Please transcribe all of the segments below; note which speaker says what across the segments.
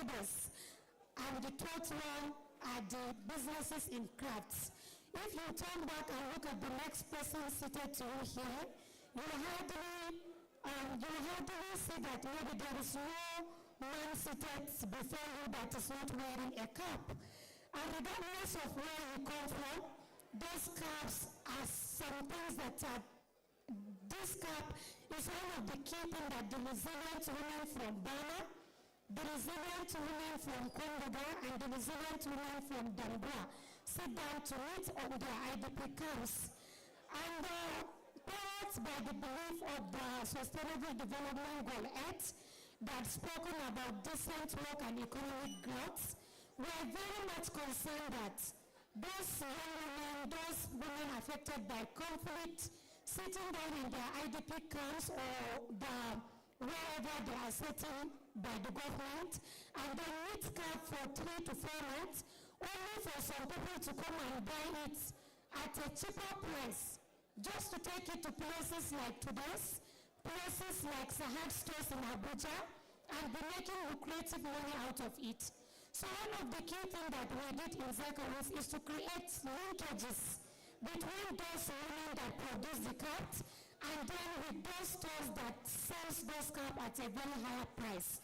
Speaker 1: traders, and the third one are the businesses in crafts. If you turn back and look at the next person seated to you here, you hardly see that maybe there is no man seated before you that is not wearing a cap. And regardless of where you come from, those caps are some things that are. This cap is one of the key things that the resilient women from Borno, the resilient women from Congo, and the resilient women from Dambra sit down to meet on their IDP camps. And powered by the belief of the Sustainable Development Goal 8 that spoken about decent work and economic growth, we are very much concerned that those young women, those women affected by conflict, sitting down in their IDP camps or wherever they are sitting by the government, and they meet cap for 3 to 4 months, only for some people to come and buy it at a cheaper price, just to take it to places like today's, places like Sahad stores in Abuja, and be making lucrative money out of it. So one of the key things that we did in Zacharias is to create linkages between those women that produce the caps and then with those stores that sells those caps at a very higher price.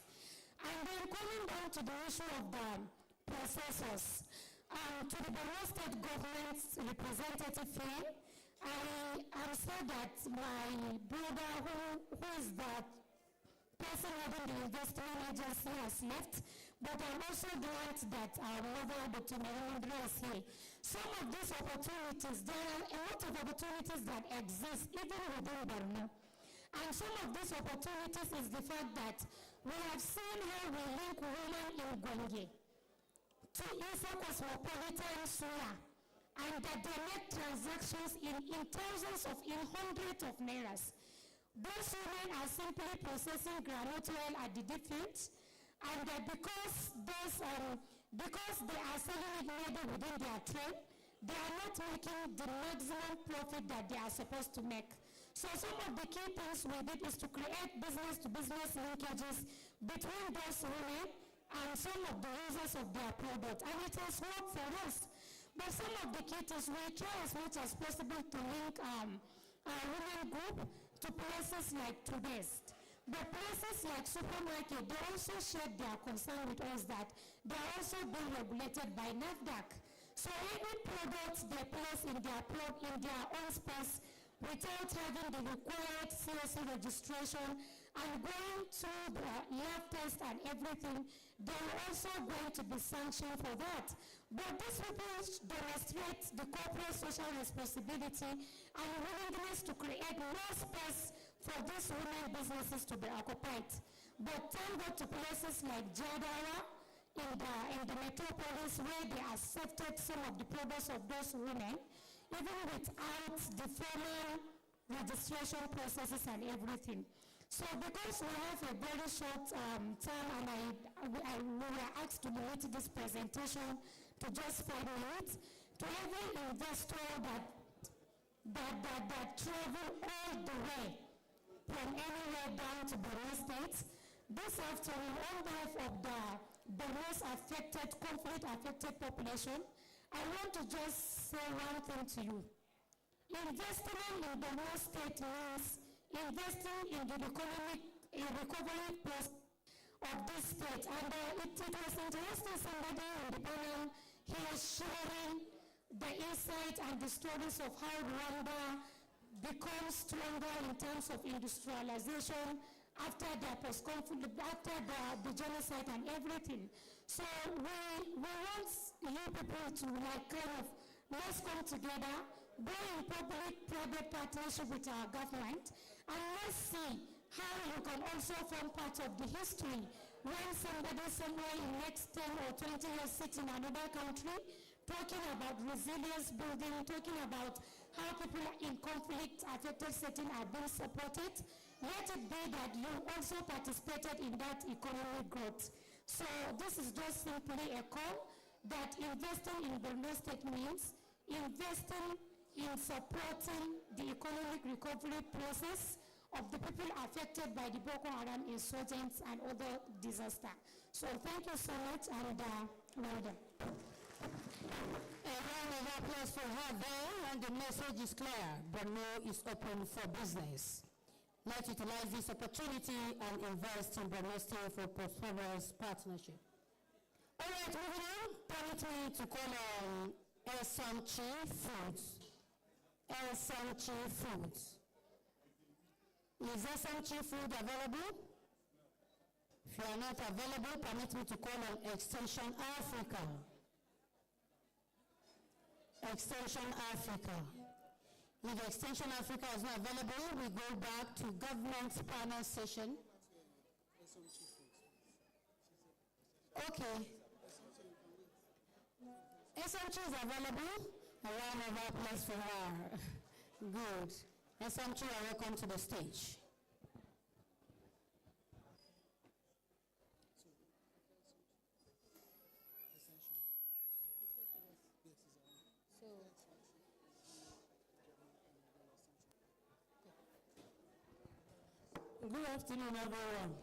Speaker 1: And then coming down to the issue of the processors, to the Borno State government's representative here, I am sad that my brother who is the person heading the investment agency has left, but I'm also glad that our mother, Dr. Mahendra, is here. Some of these opportunities, there are a lot of opportunities that exist even within Borno. And some of these opportunities is the fact that we have seen how we link women in Gwange to Isa Cosmopolitan Soya, and that they make transactions in thousands of, in hundreds of nairas. Those women are simply processing groundnut oil at the deep field, and that because they are selling it maybe within their trade, they are not making the maximum profit that they are supposed to make. So some of the key things we did is to create business-to-business linkages between those women and some of the users of their product, and it has worked for us. But some of the key things, we try as much as possible to link our women group to places like today's. But places like supermarket, they also shared their concern with us that they are also being regulated by NAFDAC. So any products they place in their own space without having the required CSC registration and going through the lab test and everything, they are also going to be sanctioned for that. But these people demonstrate the corporate social responsibility and willingness to create more space for these women businesses to be occupied. But thank God to places like Jadawa in the metropolis where they accepted some of the products of those women, even without the formal registration processes and everything. So because we have a very short time and we were asked to limit this presentation to just 5 minutes, to every investor that travel all the way from anywhere down to Borno State, this afternoon on behalf of the most affected, conflict-affected population, I want to just say one thing to you. Investing in the Borno State means investing in the recovery process of this state. And it was interesting somebody in the panel here sharing the insight and the stories of how Rwanda becomes stronger in terms of industrialization after the post-conflict, after the genocide and everything. So we want you people to let's come together, go in public-private partnership with our government, and let's see how you can also form part of the history when somebody somewhere in next 10 or 20 years sits in another country talking about resilience building, talking about how people in conflict-affected settings are being supported. Let it be that you also participated in that economic growth. So this is just simply a call that investing in Borno State means investing in supporting the economic recovery process of the people affected by the Boko Haram insurgents and other disasters. So thank you so much, and well done.
Speaker 2: A round of applause for her there, and the message is clear. Borno is open for business. Let's utilize this opportunity and invest in Borno State for prosperous partnership. All right, moving on. Permit me to call on Esanchi Foods. Esanchi Foods. Is Esanchi Food available? If you are not available, permit me to call on Extension Africa. Extension Africa. If Extension Africa is not available, we go back to government panel session. Okay. SMT is available. A round of applause for her. Good. SMT, you are welcome to the stage.
Speaker 3: Good afternoon, everyone.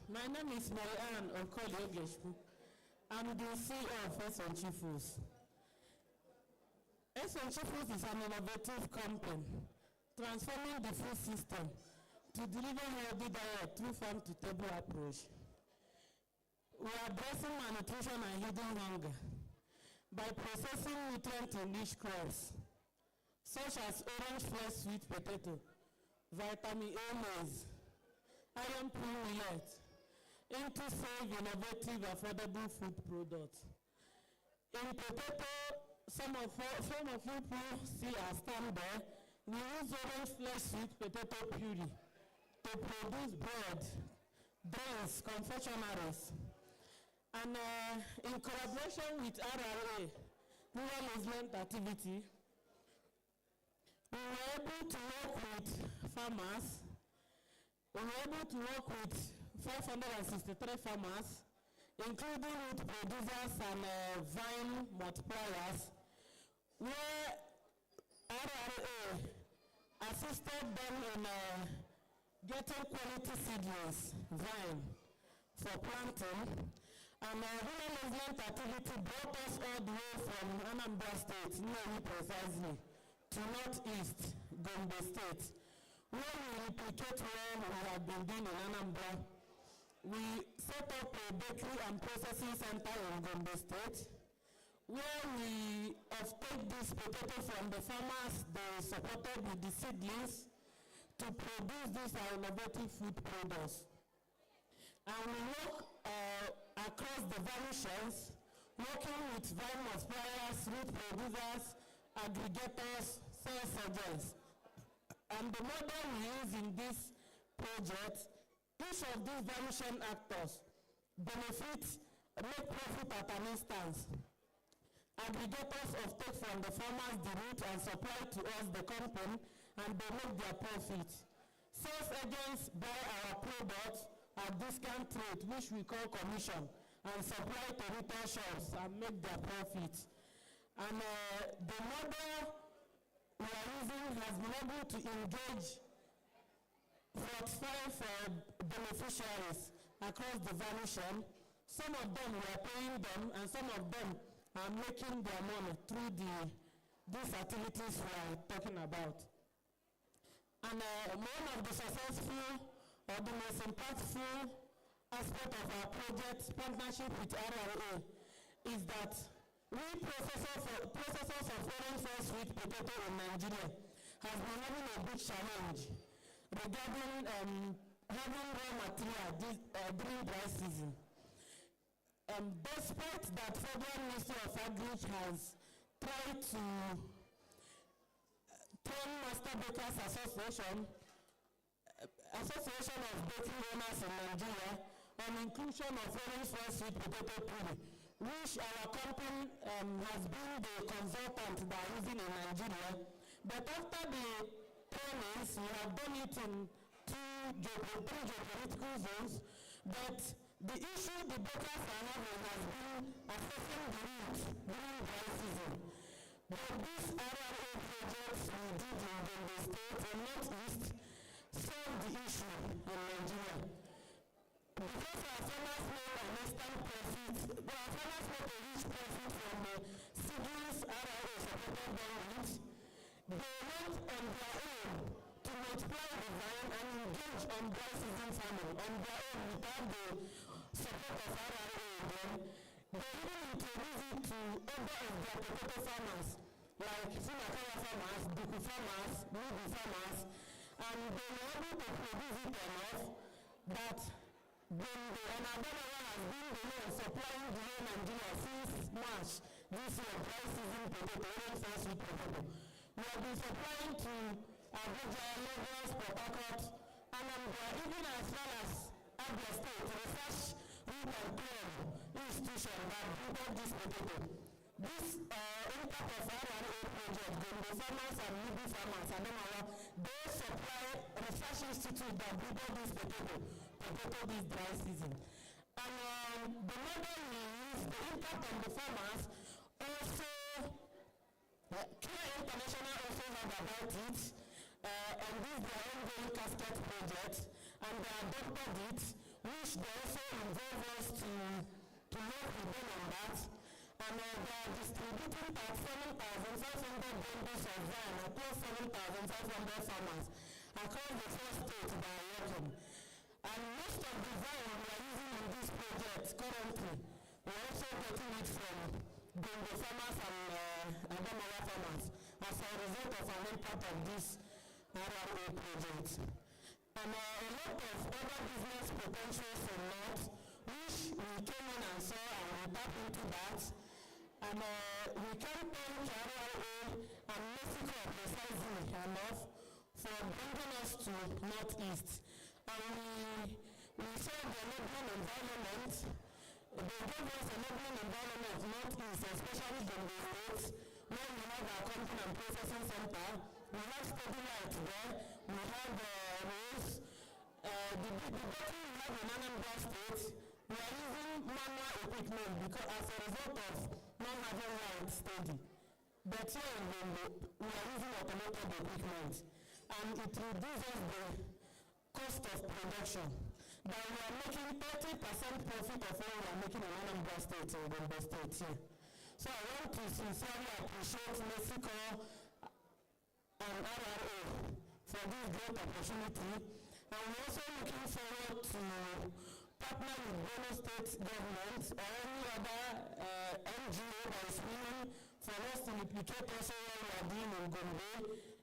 Speaker 3: My name is Marianne Okoli-Ogleshpu. I'm the CEO of SNG Foods. SNG Foods is an innovative company transforming the food system to deliver healthy diet through farm-to-table approach. We are addressing malnutrition and hidden hunger by processing nutrient-enriched crops such as orange flesh sweet potato, vitamin A maize, iron pure millet, into safe, innovative, affordable food products. In potato, some of you people see us stand there, we use orange flesh sweet potato puree to produce bread, drinks, confectionaries. And in collaboration with RRA, Rural Movement Activity, we were able to work with farmers. We were able to work with 563 farmers, including root producers and vine multipliers, where RRA assisted them in getting quality seedlings, vine, for planting. And Rural Movement Activity brought us all the way from Anambra State, Nnewi precisely, to Northeast, Gombe State, where we replicate what we have been doing in Anambra. We set up a bakery and processing center in Gombe State, where we take this potato from the farmers they supported with the seedlings to produce these innovative food products. And we work across the variations, working with vine multipliers, root producers, aggregators, sales agents. And the model we use in this project, each of these variation actors benefit, make profit at an instance. Aggregators take from the farmers the root and supply to us, the company, and they make their profit. Sales agents buy our products at discount rate, which we call commission, and supply to retail shops and make their profit. And the model we are using has been able to engage 45 beneficiaries across the variation. Some of them we are paying them, and some of them are making their money through these activities we are talking about. And one of the successful or the most impactful aspect of our project partnership with RRA is that we processors of orange flesh sweet potato in Nigeria has been having a big challenge regarding having raw material during dry season. Despite that, Federal Ministry of Agriculture has tried to turn Master Bakers Association of Bakery Owners in Nigeria on inclusion of orange flesh sweet potato puree, which our company has been the consultant that are using in Nigeria. But after the trainings, we have done it in three geopolitical zones. But the issue the bakers are having has been assessing the route during dry season. But these RRA projects we did in the state and Northeast solved the issue in Nigeria. Because our farmers make an instant profit, our farmers make a huge profit from the seedlings RRA supported government, they went on their own to multiply the vine and engage on dry season farming on their own without the support of RRA again. They even introduced it to other of their potato farmers, like Sinakawa farmers, Duku farmers, Nubi farmers, and they were able to produce it enough that and Adamawa has been the one supplying the whole Nigeria since March this year, dry season potato, even first week potato. We have been supplying to Abuja, Lagos, Port Harcourt, and even as well as Abia State, research root and club institution that brought this potato. This impact of RRA project, the farmers and Nubi farmers, Adamawa, they supply research institute that brought this potato this dry season. And the model we use, the impact on the farmers, also, Care International also heard about it, and this their ongoing casket project, and they adopted it, which they also involve us to work with them on that. And they are distributing 7,500 bundles of vine across 7,500 farmers across the 4 states that are working. And most of the vine we are using in this project currently, we're also getting it from Bongo farmers and Adamawa farmers as a result of an impact of this RRA project. And a lot of other business potentials in North, which we came in and saw and we tapped into that. And we can thank RRA and Mexico precisely enough for bringing us to Northeast. And we saw the enabling environment. They gave us enabling environment Northeast, especially in the states, where we have our content and processing center. We have steady light there. We have roads. The bottom we have in Anambra State, we are using manual equipment because as a result of not having light steady. But here in Borno, we are using automated equipment, and it reduces the cost of production. That we are making 30% profit of what we are making in Anambra State or Borno State here. So I want to sincerely appreciate Mexico and RRA for this great opportunity. And we're also looking forward to partner with Borno State government or any other NGO that is willing for us to replicate also what we are doing in Gombe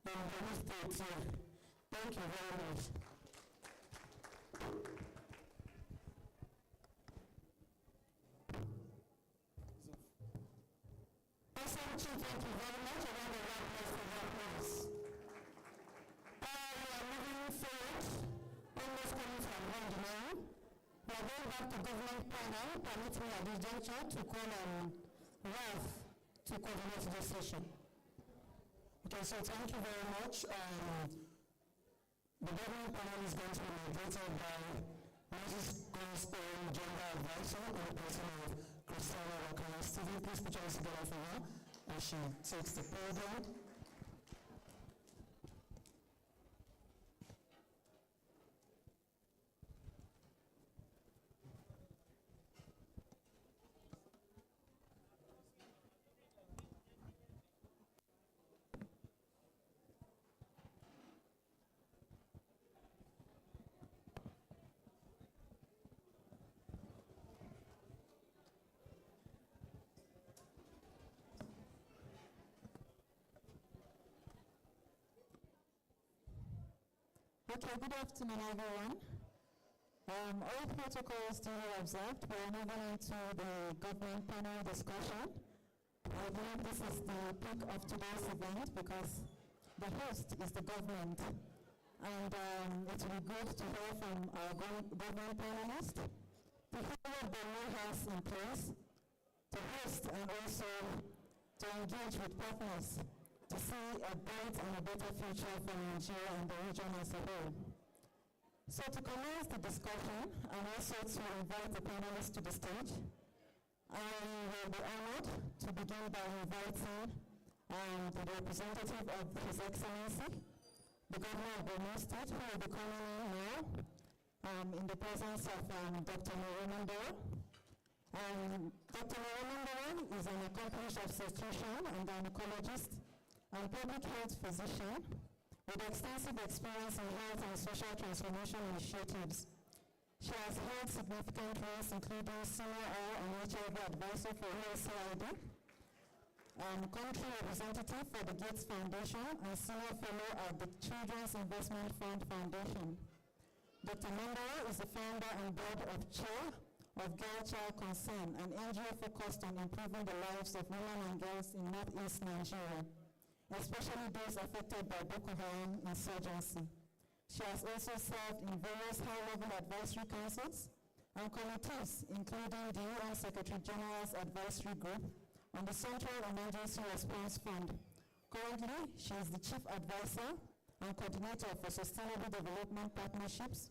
Speaker 3: and Borno State here. Thank you very much. Thank you very much. I want to welcome for that place. We are moving forward, almost coming from Borno. We are going back to government panel, permit me at this juncture to call on Ralph to coordinate this session. Okay, so thank you very much. The government panel is going to be moderated by Moses Goldstein, Gender Advisor, and the person of Christina Wakana. Stephen, please put your hands together for her as she takes the podium.
Speaker 4: Okay, good afternoon, everyone. All protocols duly observed. We are moving into the government panel discussion. I believe this is the peak of today's event because the host is the government. And it will be good to hear from our government panelists to hear what the law has in place to host and also to engage with partners to see a bright and a better future for Nigeria and the region as a whole. So to commence the discussion and also to invite the panelists to the stage, I will be honored to begin by inviting the representative of His Excellency, the Governor of Borno State, who will be coming in now, in the presence of Dr. Moromando. Dr. Moromando is an accomplished obstetrician and gynecologist and public health physician with extensive experience in health and social transformation initiatives. She has held significant roles including senior RRA and HIV advisor for USAID, country representative for the Gates Foundation, and senior fellow at the Children's Investment Fund Foundation. Dr. Mandara is the founder and board of chair of Girl Child Concern, an NGO focused on improving the lives of women and girls in northeast Nigeria, especially those affected by Boko Haram insurgency. She has also served in various high-level advisory councils and committees, including the UN Secretary General's Advisory Group on the Central Emergency Response Fund. Currently, she is the Chief Advisor and Coordinator for Sustainable Development Partnerships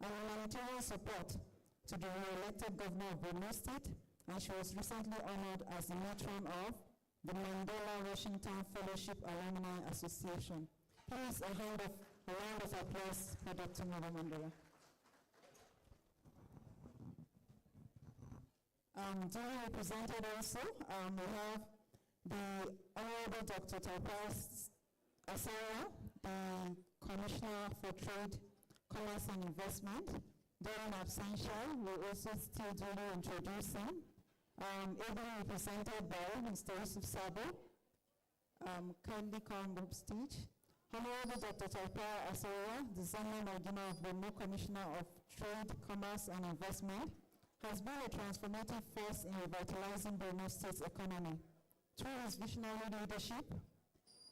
Speaker 4: and humanitarian support to the re-elected Governor of Borno State, and she was recently honored as the matron of the Mandela Washington Fellowship Alumni Association. Please, a round of applause for Dr. Mandela. Duly represented also, we have the Honorable Dr. Taupas Asara, the Commissioner for Trade, Commerce and Investment. During absentia, we also still duly introduce him. Ably represented by Mr. Yusuf Sabo. Kindly come up stage. Honorable Dr. Taupa Asara, the Zama Magina of the new Commissioner of Trade, Commerce and Investment, has been a transformative force in revitalizing Borno State's economy. Through his visionary leadership,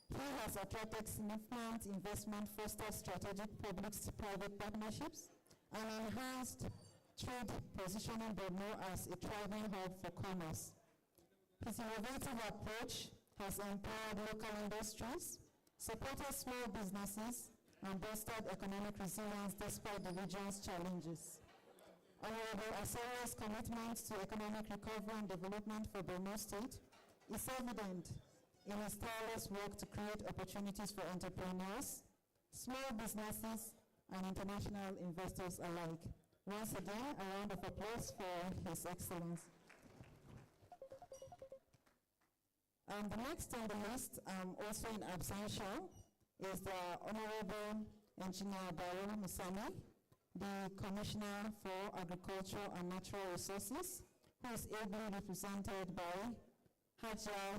Speaker 4: he has attracted significant investment, fostered strategic public-private partnerships, and enhanced trade, positioning Borno as a thriving hub for commerce. His innovative approach has empowered local industries, supported small businesses, and bolstered economic resilience despite the region's challenges. Honorable Asara's commitment to economic recovery and development for Borno State is evident in his tireless work to create opportunities for entrepreneurs, small businesses, and international investors alike. Once again, a round of applause for His Excellency. The next on the list, also in absentia, is the Honorable Engineer Bayo Musami, the Commissioner for Agriculture and Natural Resources, who is ably represented by Hajia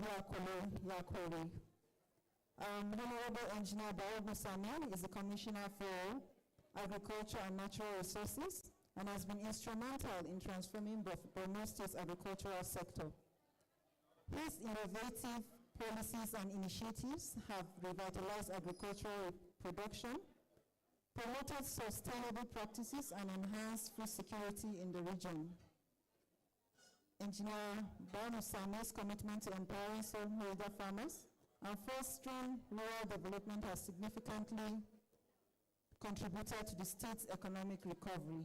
Speaker 4: Yakwele. Honorable Engineer Bayo Musami is the Commissioner for Agriculture and Natural Resources and has been instrumental in transforming Borno State's agricultural sector. His innovative policies and initiatives have revitalized agricultural production, promoted sustainable practices, and enhanced food security in the region. Engineer Banu Sami's commitment to empowering smallholder farmers and fostering rural development has significantly contributed to the state's economic recovery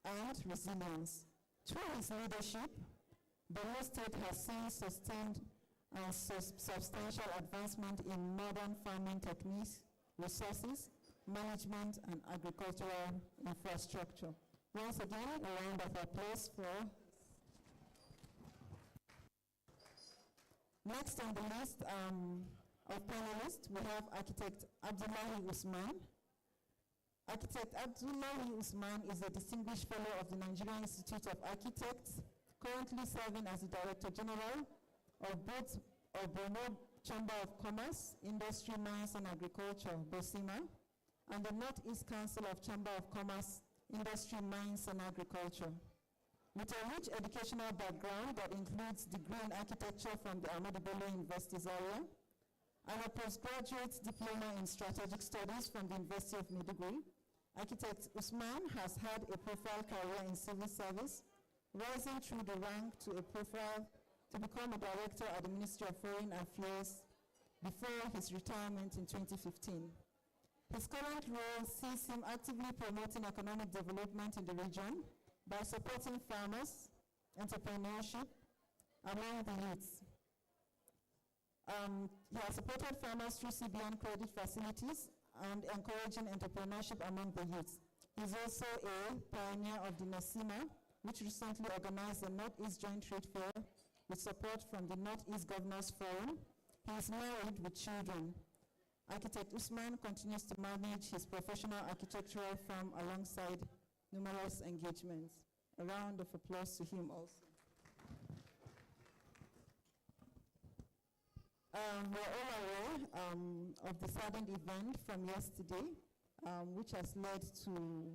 Speaker 4: and resilience. Through his leadership, Borno State has seen sustained and substantial advancement in modern farming techniques, resources, management, and agricultural infrastructure. Once again, a round of applause for. Next on the list of panelists, we have Architect Abdullahi Usman. Architect Abdullahi Usman is a distinguished fellow of the Nigerian Institute of Architects, currently serving as the Director General of both Borno Chamber of Commerce, Industry, Mines and Agriculture, BOSIMA, and the Northeast Council of Chamber of Commerce, Industry, Mines and Agriculture. With a rich educational background that includes degree in architecture from the Ahmadu Bello University Zaria and a postgraduate diploma in strategic studies from the University of Maiduguri, Architect Usman has had a profile career in civil service, rising through the rank to become a director at the Ministry of Foreign Affairs before his retirement in 2015. His current role sees him actively promoting economic development in the region by supporting farmers, entrepreneurship among the youths. He has supported farmers through CBN credit facilities and encouraging entrepreneurship among the youths. He's also a pioneer of the NASIMA, which recently organized the Northeast Joint Trade Fair with support from the Northeast Governors Forum. He is married with children. Architect Usman continues to manage his professional architectural firm alongside numerous engagements. A round of applause to him also. We're all aware of the saddened event from yesterday, which has led to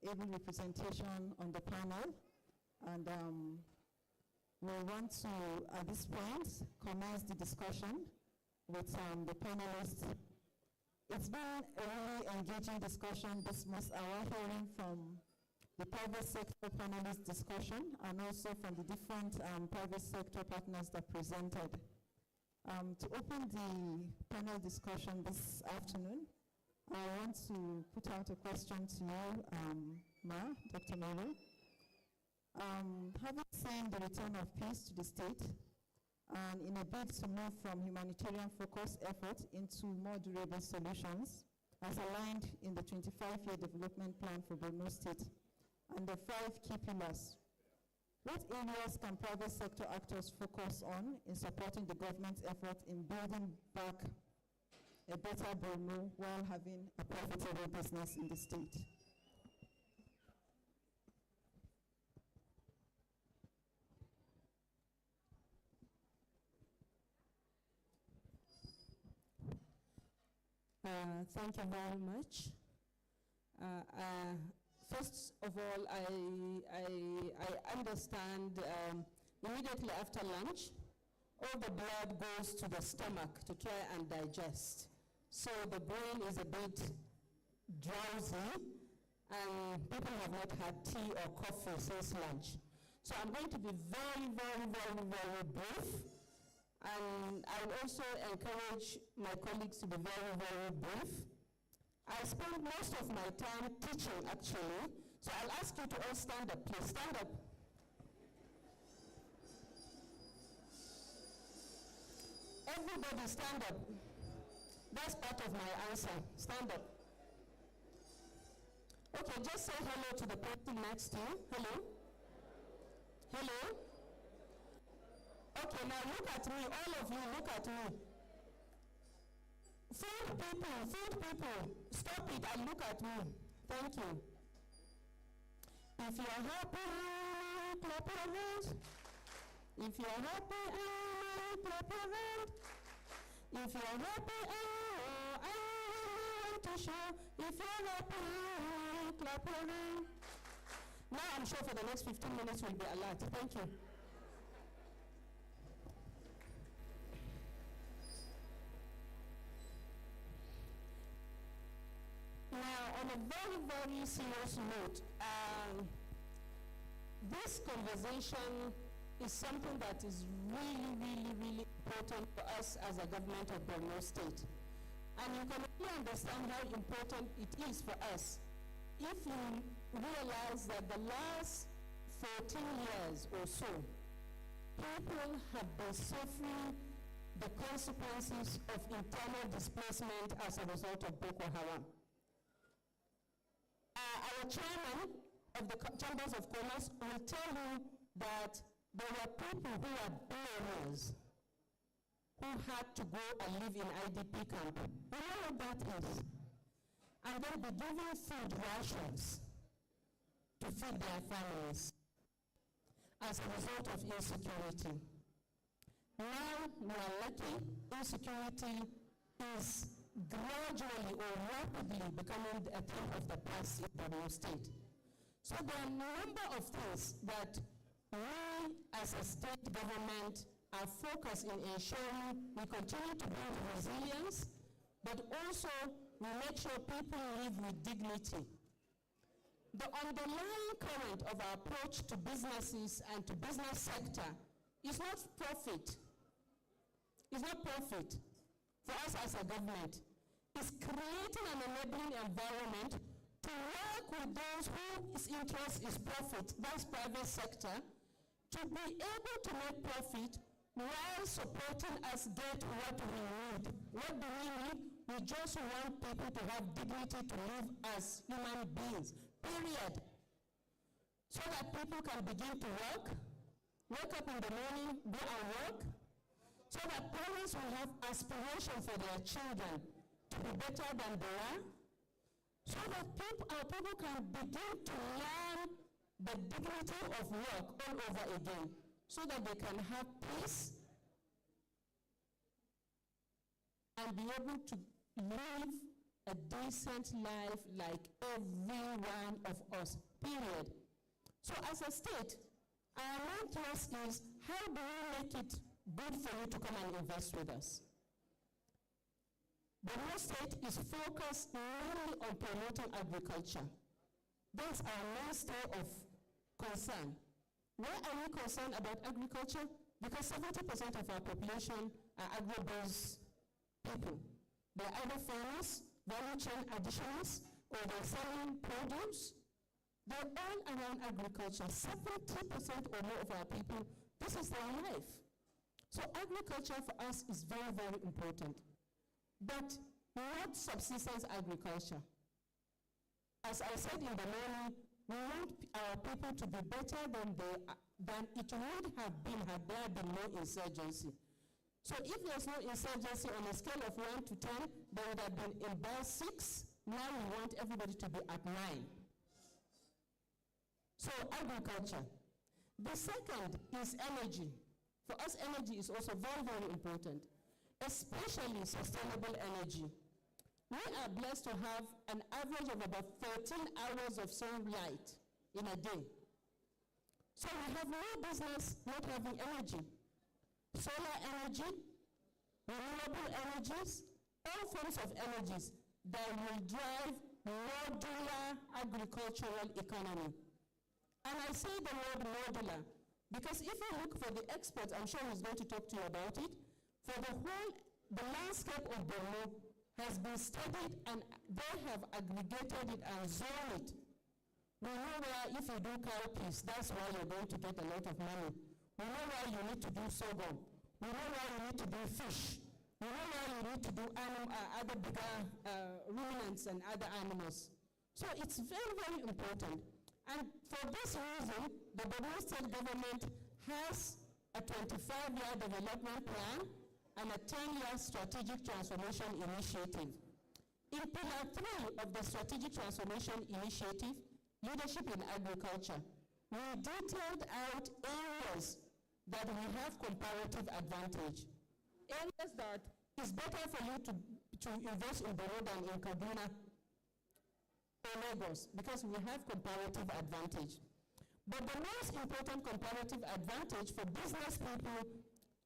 Speaker 4: able representation on the panel. And we want to, at this point, commence the discussion with the panelists. It's been a really engaging discussion this month hour, hearing from the private sector panelist discussion and also from the different private sector partners that presented. To open the panel discussion this afternoon, I want to put out a question to you, Dr. Melo. Having seen the return of peace to the state, and in a bid to move from humanitarian focused effort into more durable solutions, as aligned in the 25-year development plan for Borno State, and the 5 key pillars, what areas can private sector actors focus on in supporting the government's effort in building back a better Borno while having a profitable business in the state?
Speaker 3: Thank you very much. First of all, I understand immediately after lunch, all the blood goes to the stomach to try and digest. So the brain is a bit drowsy, and people have not had tea or coffee since lunch. So I'm going to be very, very, very, very brief. And I will also encourage my colleagues to be very, very brief. I spend most of my time teaching, actually, so I'll ask you to all stand up, please. Stand up. Everybody stand up. That's part of my answer. Stand up. Okay, just say hello to the person next to you. Hello? Hello? Okay, now look at me. All of you, look at me. Food people, stop it and look at me. Thank you. If you're happy, clap your hands. If you're happy, clap your hands. If you're happy, I want to show. If you're happy, clap your hands. Now I'm sure for the next 15 minutes we'll be alert. Thank you. Now, on a very, very serious note, this conversation is something that is really, really, really important for us as a government of Borno State. And you can really understand how important it is for us if you realize that the last 14 years or so, people have been suffering the consequences of internal displacement as a result of Boko Haram. Our chairman of the Chambers of Commerce will tell you that there were people who were billionaires who had to go and live in IDP camp. You know what that is? And then be given food rations to feed their families as a result of insecurity. Now we are lucky, insecurity is gradually or rapidly becoming a thing of the past in Borno State. So there are a number of things that we as a state government are focused in ensuring we continue to build resilience, but also we make sure people live with dignity. The underlying current of our approach to businesses and to business sector is not profit. It's not profit for us as a government. It's creating an enabling environment to work with those whose interest is profit, that's private sector, to be able to make profit while supporting us get what we need. What do we need? We just want people to have dignity to live as human beings. period. So that people can begin to wake up in the morning, go and work, so that parents will have aspiration for their children to be better than they are, so that our people can begin to learn the dignity of work all over again, so that they can have peace and be able to live a decent life like every one of us, period. So as a state, our main thrust is, how do we make it good for you to come and invest with us? Borno State is focused mainly on promoting agriculture. That's our mainstay of concern. Why are we concerned about agriculture? Because 70% of our population are agro-based people. They're either farmers, value chain additionals, or they're selling produce. They're all around agriculture. 70% or more of our people, this is their life. So agriculture for us is very, very important. But not subsistence agriculture. As I said in the morning, we want our people to be better than it would have been had there been no insurgency. So if there's no insurgency on a scale of 1 to 10, they would have been in bar 6. Now we want everybody to be at 9. So agriculture. The second is energy. For us, energy is also very, very important, especially sustainable energy. We are blessed to have an average of about 13 hours of sunlight in a day. So we have no business not having energy. Solar energy, renewable energies, all forms of energies that will drive modular agricultural economy. And I say the word modular because if you look for the experts, I'm sure he's going to talk to you about it, for the landscape of Borno has been studied and they have aggregated it and zoned it. We know where if you do cowpeas, that's why you're going to get a lot of money. We know why you need to do sorghum. We know why you need to do fish. We know why you need to do other bigger ruminants and other animals. So it's very, very important. And for this reason, the Borno State government has a 25-year development plan and a 10-year strategic transformation initiative. In Pillar 3 of the strategic transformation initiative, leadership in agriculture, we detailed out areas that we have comparative advantage. Areas that it's better for you to invest in Borno than in Kaduna or Lagos because we have comparative advantage. But the most important comparative advantage for business people,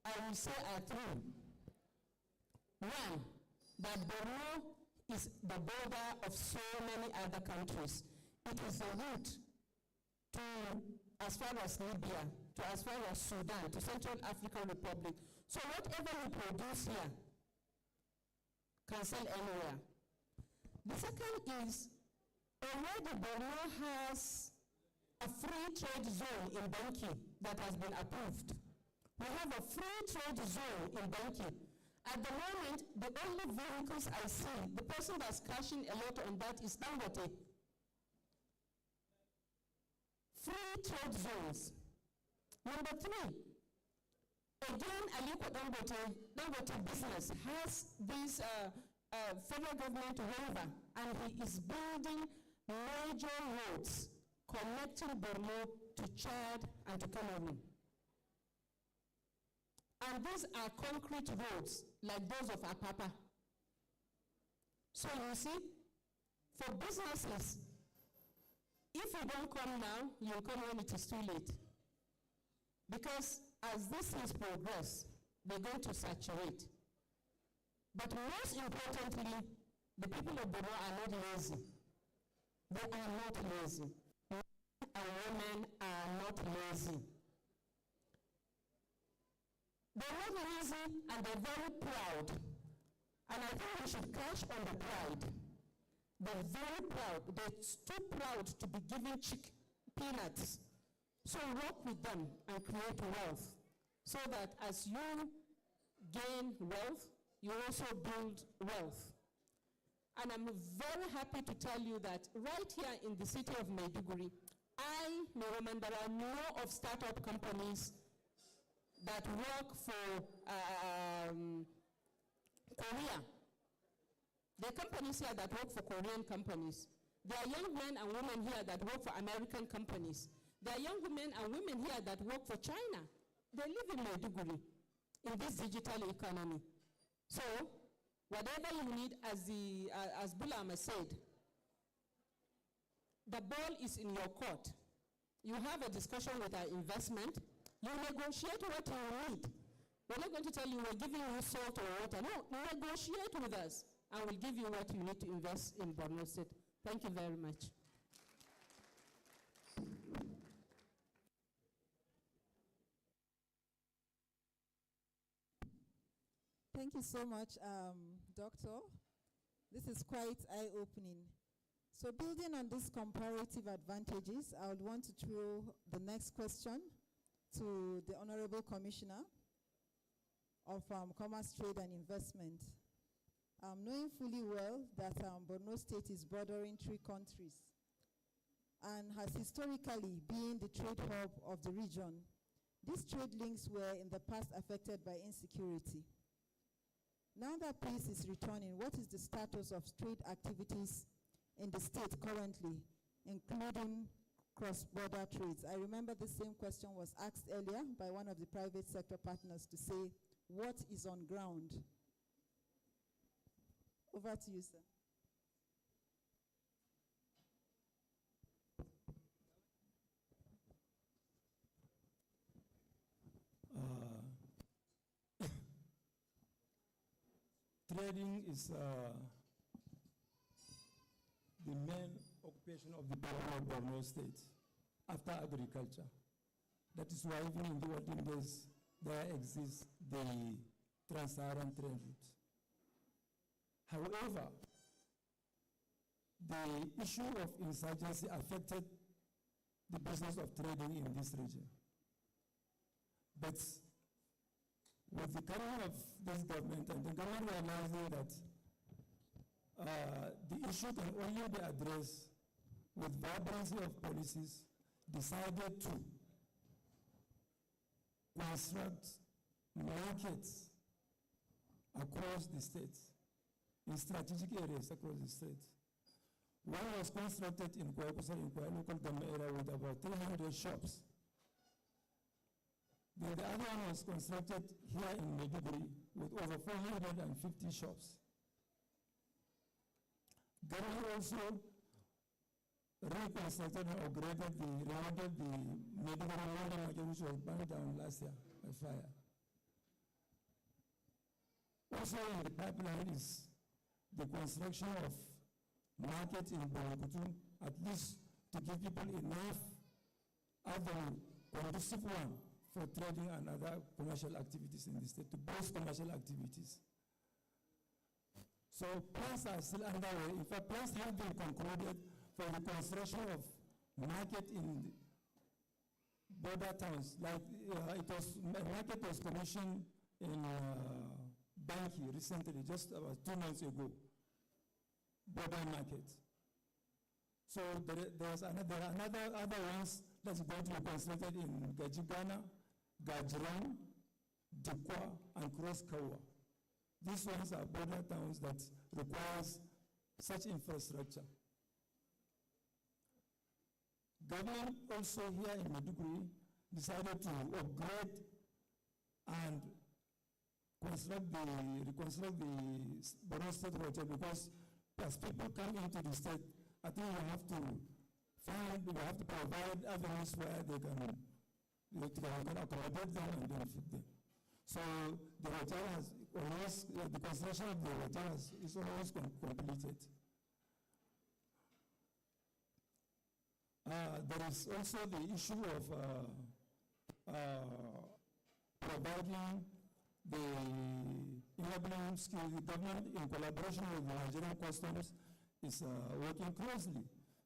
Speaker 3: I will say, are 3. One, that Borno is the border of so many other countries. It is the route to as far as Libya, to as far as Sudan, to Central African Republic. So whatever we produce here can sell anywhere. The second is, already Borno has a free trade zone in Banki that has been approved. We have a free trade zone in Banki. At the moment, the only vehicles I see, the person that's cashing a lot on that is Dangote. Free trade zones. Number 3, again, Aliko Dangote business has this federal government waiver, and he is building major roads connecting Borno to Chad and to Cameroon. And these are concrete roads like those of Apapa. So you see, for businesses, if you don't come now, you'll come when it is too late. Because as these things progress, they're going to saturate. But most importantly, the people of Borno are not lazy. They are not lazy. Men and women are not lazy. They're not lazy and they're very proud. And I think we should cash on the pride. They're very proud. They're too proud to be giving peanuts. So work with them and create wealth so that as you gain wealth, you also build wealth. And I'm very happy to tell you that right here in the city of Maiduguri, I know there are no of startup companies that work for Korea. There are companies here that work for Korean companies. There are young men and women here that work for American companies. There are young women and women here that work for China. They live in Maiduguri in this digital economy. So, whatever you need, as Bulama said, the ball is in your court. You have a discussion with our investment. You negotiate what you need. We're not going to tell you we're giving you salt or water. No, negotiate with us, and we'll give you what you need to invest in Borno State. Thank you very much.
Speaker 4: Thank you so much, Doctor. This is quite eye-opening. So building on these comparative advantages, I would want to throw the next question to the Honorable Commissioner of Commerce, Trade and Investment. Knowing fully well that Borno State is bordering 3 countries and has historically been the trade hub of the region, these trade links were in the past affected by insecurity. Now that peace is returning, what is the status of trade activities in the state currently, including cross-border trades? I remember the same question was asked earlier by one of the private sector partners to say, what is on ground? Over to you, sir.
Speaker 5: Trading is the main occupation of the people of Borno State after agriculture. That is why even in the olden days, there exists the trans-Saharan trade route. However, the issue of insurgency affected the business of trading in this region. But with the coming of this government and the government realizing that the issue can only be addressed with vibrancy of policies, decided to construct markets across the state, in strategic areas across the state. One was constructed in Kwakusa, in Kwa local government area with about 300 shops. Then the other one was constructed here in Maiduguri with over 450 shops. Government also reconstructed and upgraded the Maiduguri market, which was burned down last year by fire. Also in the pipeline is the construction of market in Borno, at least to give people enough other conducive one for trading and other commercial activities in the state, to boost commercial activities. So plans are still underway. In fact, plans have been concluded for the construction of market in border towns. Like market was commissioned in Banki recently, just about 2 months ago. Border market. So there are other ones that's going to be constructed in Gajigana, Gajran, Dikwa, and Cross Kawa. These ones are border towns that requires such infrastructure. Government also here in Maiduguri decided to upgrade and reconstruct the Borno State Hotel, because as people come into the state, I think we have to provide avenues where they can accommodate them and benefit them. So the hotel has almost, the construction of the hotel is almost completed. There is also the issue of providing the enabling skills. The government, in collaboration with the Nigerian Customs, is working closely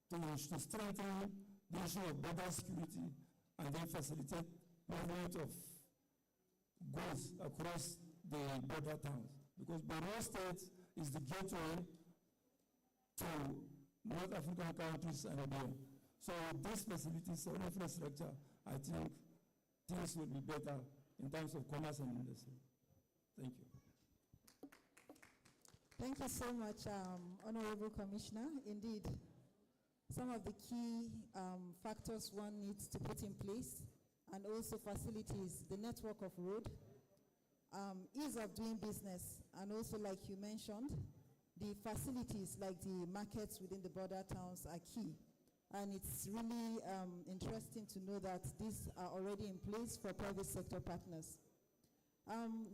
Speaker 5: to strengthen the issue of border security and then facilitate movement of goods across the border towns. Because Borno State is the gateway to North African countries and beyond. So with these facilities and infrastructure, I think things will be better in terms of commerce and industry. Thank you.
Speaker 4: Thank you so much, Honorable Commissioner. Indeed, some of the key factors one needs to put in place, and also facilities, the network of road, ease of doing business, and also, like you mentioned, the facilities like the markets within the border towns are key. And it's really interesting to know that these are already in place for private sector partners.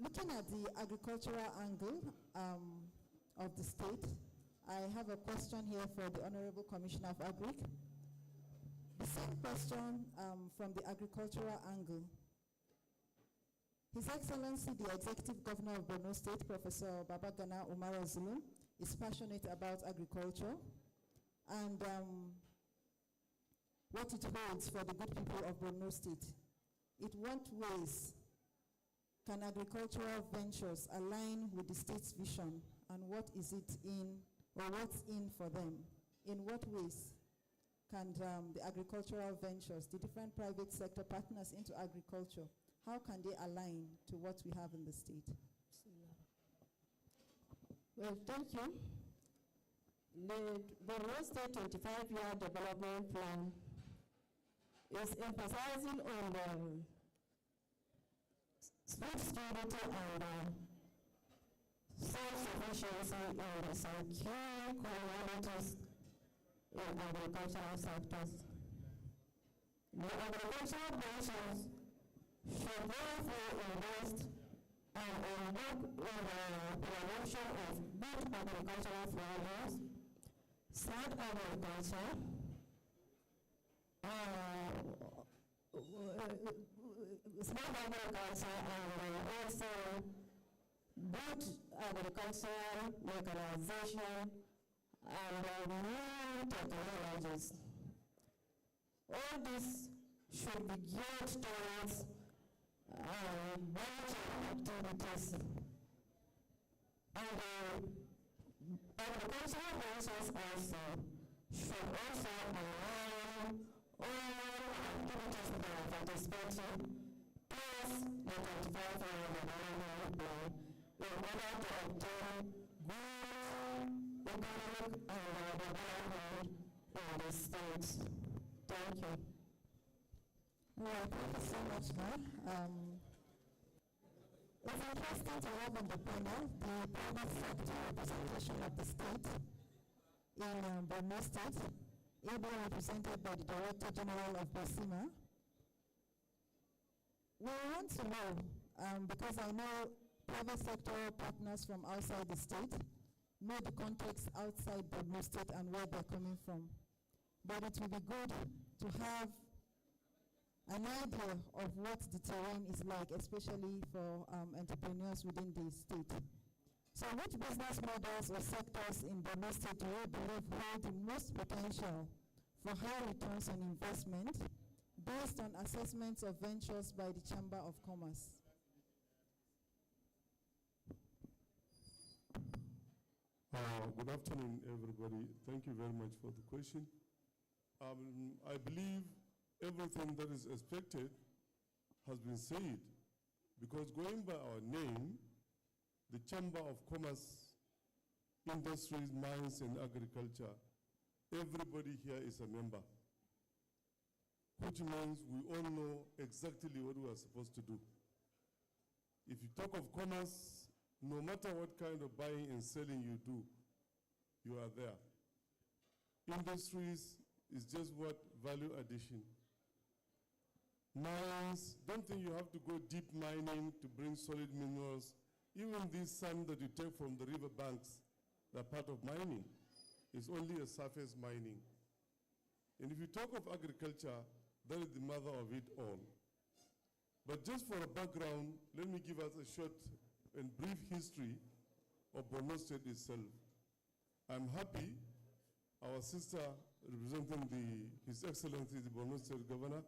Speaker 4: Looking at the agricultural angle of the state, I have a question here for the Honorable Commissioner of Agric. The same question from the agricultural angle. His Excellency, the Executive Governor of Borno State, Professor Babagana Umara Zulum, is passionate about agriculture and what it holds for the good people of Borno State. In what ways can agricultural ventures align with the state's vision, and what is it in, or what's in for them? In what ways can the agricultural ventures, the different private sector partners into agriculture, how can they align to what we have in the state?
Speaker 6: Well, thank you. The Borno State 25-year development plan is emphasizing on food security and self-sufficiency in the secure commodities in agricultural sectors. The agricultural nations should therefore invest and work in the promotion of good agricultural products, smart agriculture, smart agriculture, and also good agricultural mechanization and new technologies. All this should be geared towards budget activities. And agricultural ventures also should also align all activities that are participating plus the 25-year development plan in order to obtain good economic and development in the state. Thank you.
Speaker 4: Well, thank you so much, ma'am. It's interesting to have on the panel the private sector representation of the state in Borno State, ably represented by the Director General of BOSIMA. We want to know, because I know private sector partners from outside the state know the context outside Borno State and where they're coming from. But it will be good to have an idea of what the terrain is like, especially for entrepreneurs within the state. So which business models or sectors in Borno State do you believe hold the most potential for high returns on investment based on assessments of ventures by the Chamber of Commerce?
Speaker 7: Good afternoon, everybody. Thank you very much for the question. I believe everything that is expected has been said, because going by our name, the Chamber of Commerce, Industries, Mines and Agriculture, everybody here is a member, which means we all know exactly what we are supposed to do. If you talk of commerce, no matter what kind of buying and selling you do, you are there. Industries is just what value addition. Mines, don't think you have to go deep mining to bring solid minerals. Even this sand that you take from the river banks, they're part of mining. It's only a surface mining. And if you talk of agriculture, that is the mother of it all. But just for a background, let me give us a short and brief history of Borno State itself. I'm happy our sister representing His Excellency, the Borno State Governor,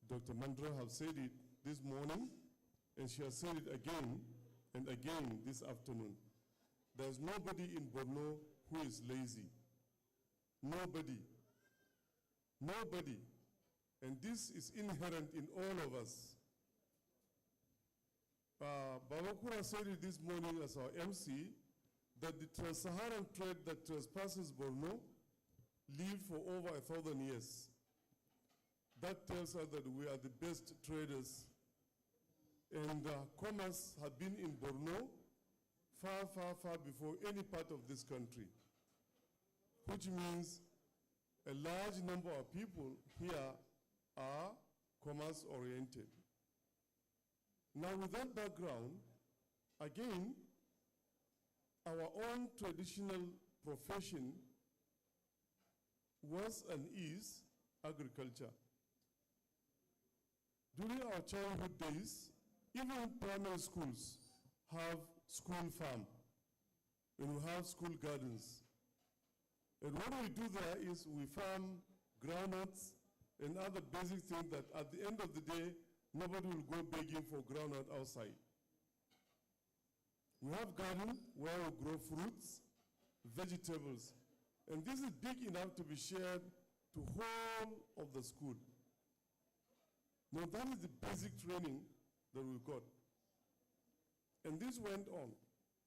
Speaker 7: Dr. Mandra, have said it this morning, and she has said it again and again this afternoon. There's nobody in Borno who is lazy. Nobody. Nobody. And this is inherent in all of us. Babakura said it this morning as our MC, that the trans-Saharan trade that trespasses Borno lived for over 1,000 years. That tells us that we are the best traders. And commerce had been in Borno far, far, far before any part of this country, which means a large number of people here are commerce-oriented. Now, with that background, again, our own traditional profession was and is agriculture. During our childhood days, even primary schools have school farm, and we have school gardens. And what we do there is we farm groundnuts and other basic things that at the end of the day, nobody will go begging for groundnut outside. We have garden where we grow fruits, vegetables, and this is big enough to be shared to whole of the school. Now that is the basic training that we got. And this went on.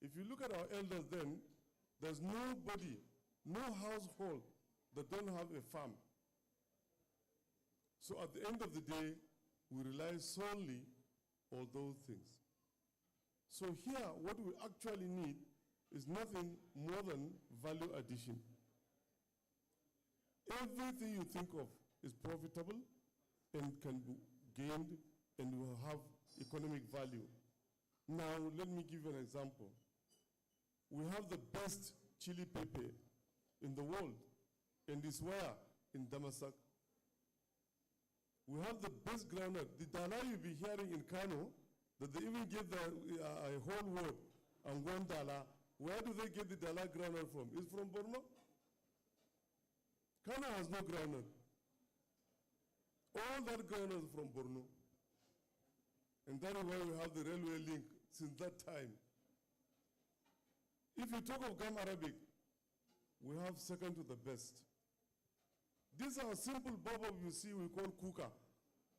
Speaker 7: If you look at our elders then, there's nobody, no household that don't have a farm. So at the end of the day, we rely solely on those things. So here, what we actually need is nothing more than value addition. Everything you think of is profitable and can be gained and will have economic value. Now, let me give you an example. We have the best chili pepper in the world, and it's where? In Damasak. We have the best groundnut. The dala you'll be hearing in Kano, that they even give a whole word and one dala. Where do they get the dala groundnut from? It's from Borno. Kano has no groundnut. All that groundnut is from Borno. And that is why we have the railway link since that time. If you talk of Gam Arabic, we have second to the best. This our simple bobo you see we call kuka.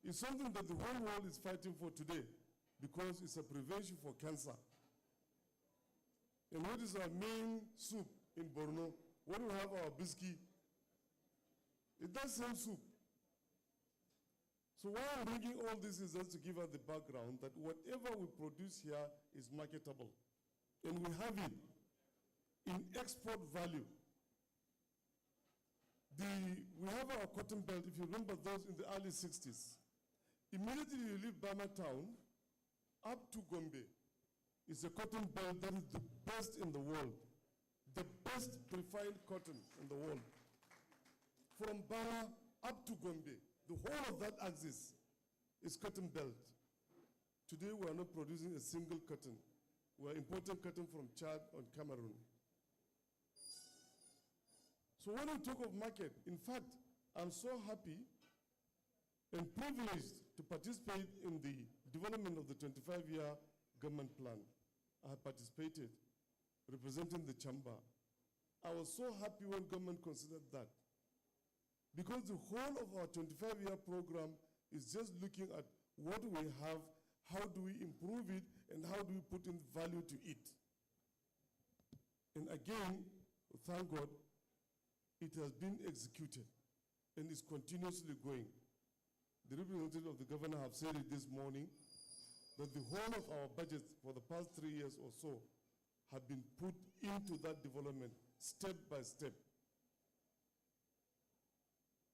Speaker 7: It's something that the whole world is fighting for today because it's a prevention for cancer. And what is our main soup in Borno? When we have our biscuit, it's that same soup. So why I'm bringing all this is just to give us the background that whatever we produce here is marketable. And we have it in export value. We have our cotton belt, if you remember those in the early 60s. Immediately you leave Bama town, up to Gombe, is a cotton belt that is the best in the world. The best refined cotton in the world. From Bama up to Gombe, the whole of that axis is cotton belt. Today we are not producing a single cotton. We are importing cotton from Chad and Cameroon. So when we talk of market, in fact, I'm so happy and privileged to participate in the development of the 25-year government plan. I have participated representing the chamber. I was so happy when government considered that. Because the whole of our 25-year program is just looking at what we have, how do we improve it, and how do we put in value to it. And again, thank God, it has been executed and is continuously going. The representative of the governor have said it this morning that the whole of our budgets for the past 3 years or so have been put into that development step by step.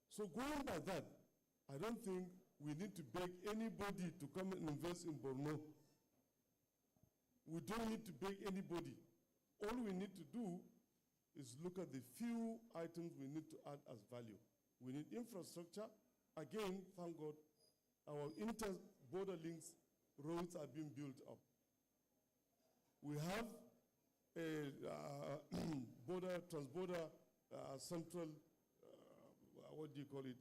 Speaker 7: So going by that, I don't think we need to beg anybody to come and invest in Borno. We don't need to beg anybody. All we need to do is look at the few items we need to add as value. We need infrastructure. Again, thank God, our inter-border links, roads are being built up. We have a trans-border central, what do you call it,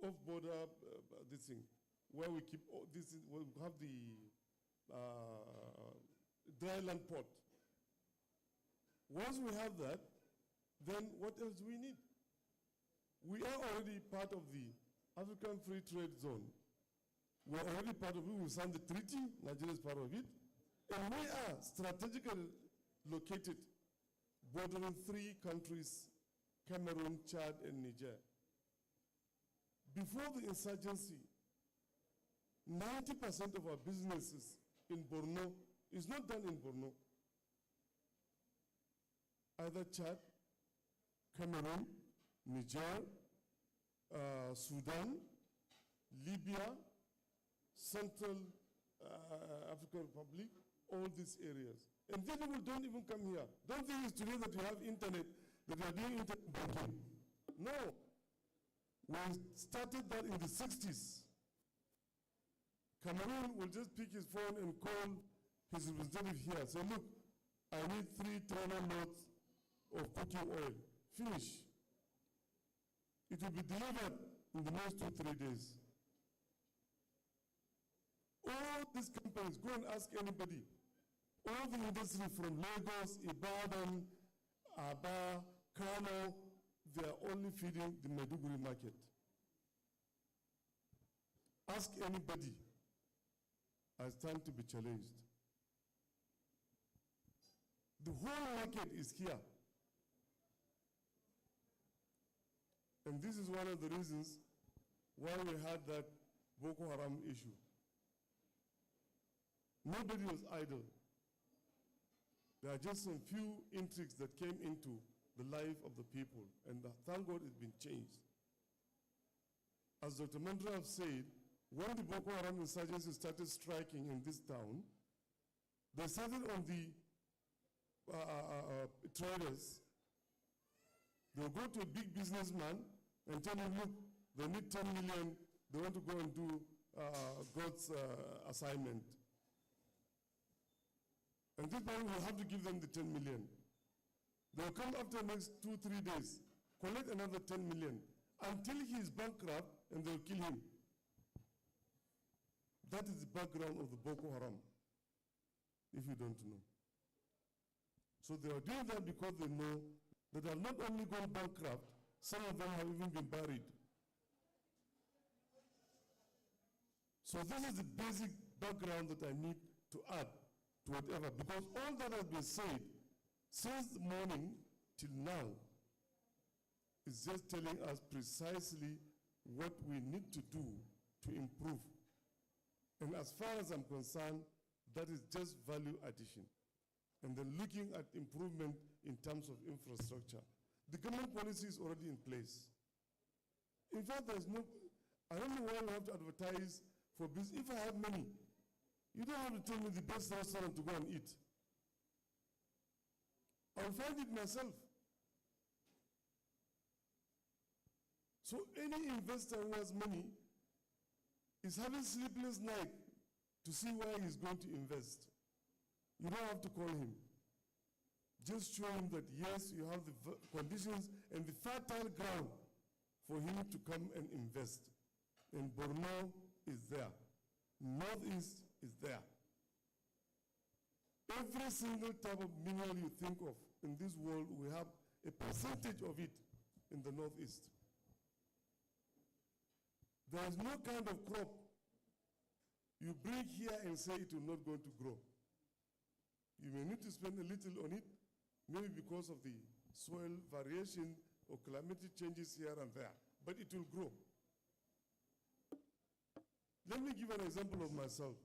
Speaker 7: off-border, this thing, where we keep, we have the dry land port. Once we have that, then what else do we need? We are already part of the African Free Trade Zone. We are already part of it. We signed the treaty. Nigeria is part of it. And we are strategically located, bordering 3 countries, Cameroon, Chad, and Niger. Before the insurgency, 90% of our businesses in Borno is not done in Borno. Either Chad, Cameroon, Niger, Sudan, Libya, Central African Republic, all these areas. And then people don't even come here. Don't think it's today that you have internet, that you are doing internet banking. No. We started that in the 60s. Cameroon will just pick his phone and call his representative here. Say, look, I need 3 trailer loads of cooking oil. Finish. It will be delivered in the next 2-3 days. All these companies, go and ask anybody. All the industry from Lagos, Ibadan, Aba, Kano, they are only feeding the Maiduguri market. Ask anybody. It's time to be challenged. The whole market is here. And this is one of the reasons why we had that Boko Haram issue. Nobody was idle. There are just some few intrigues that came into the life of the people, and thank God it's been changed. As Dr. Mandra said, when the Boko Haram insurgency started striking in this town, they started on the traders. They'll go to a big businessman and tell him, look, they need 10 million, they want to go and do God's assignment. And this man will have to give them the 10 million. They'll come after the next 2-3 days, collect another 10 million, until he is bankrupt, and they'll kill him. That is the background of the Boko Haram, if you don't know. So they are doing that because they know that they have not only gone bankrupt, some of them have even been buried. So this is the basic background that I need to add to whatever, because all that has been said since the morning till now is just telling us precisely what we need to do to improve. And as far as I'm concerned, that is just value addition. And then looking at improvement in terms of infrastructure. The government policy is already in place. In fact, there's no, I don't know why we have to advertise for business. If I have money, you don't have to tell me the best restaurant to go and eat. I'll find it myself. So any investor who has money is having sleepless night to see where he's going to invest. You don't have to call him. Just show him that, yes, you have the conditions and the fertile ground for him to come and invest. And Borno is there. Northeast is there. Every single type of mineral you think of in this world, we have a percentage of it in the Northeast. There is no kind of crop you bring here and say it will not going to grow. You may need to spend a little on it, maybe because of the soil variation or climatic changes here and there, but it will grow. Let me give an example of myself.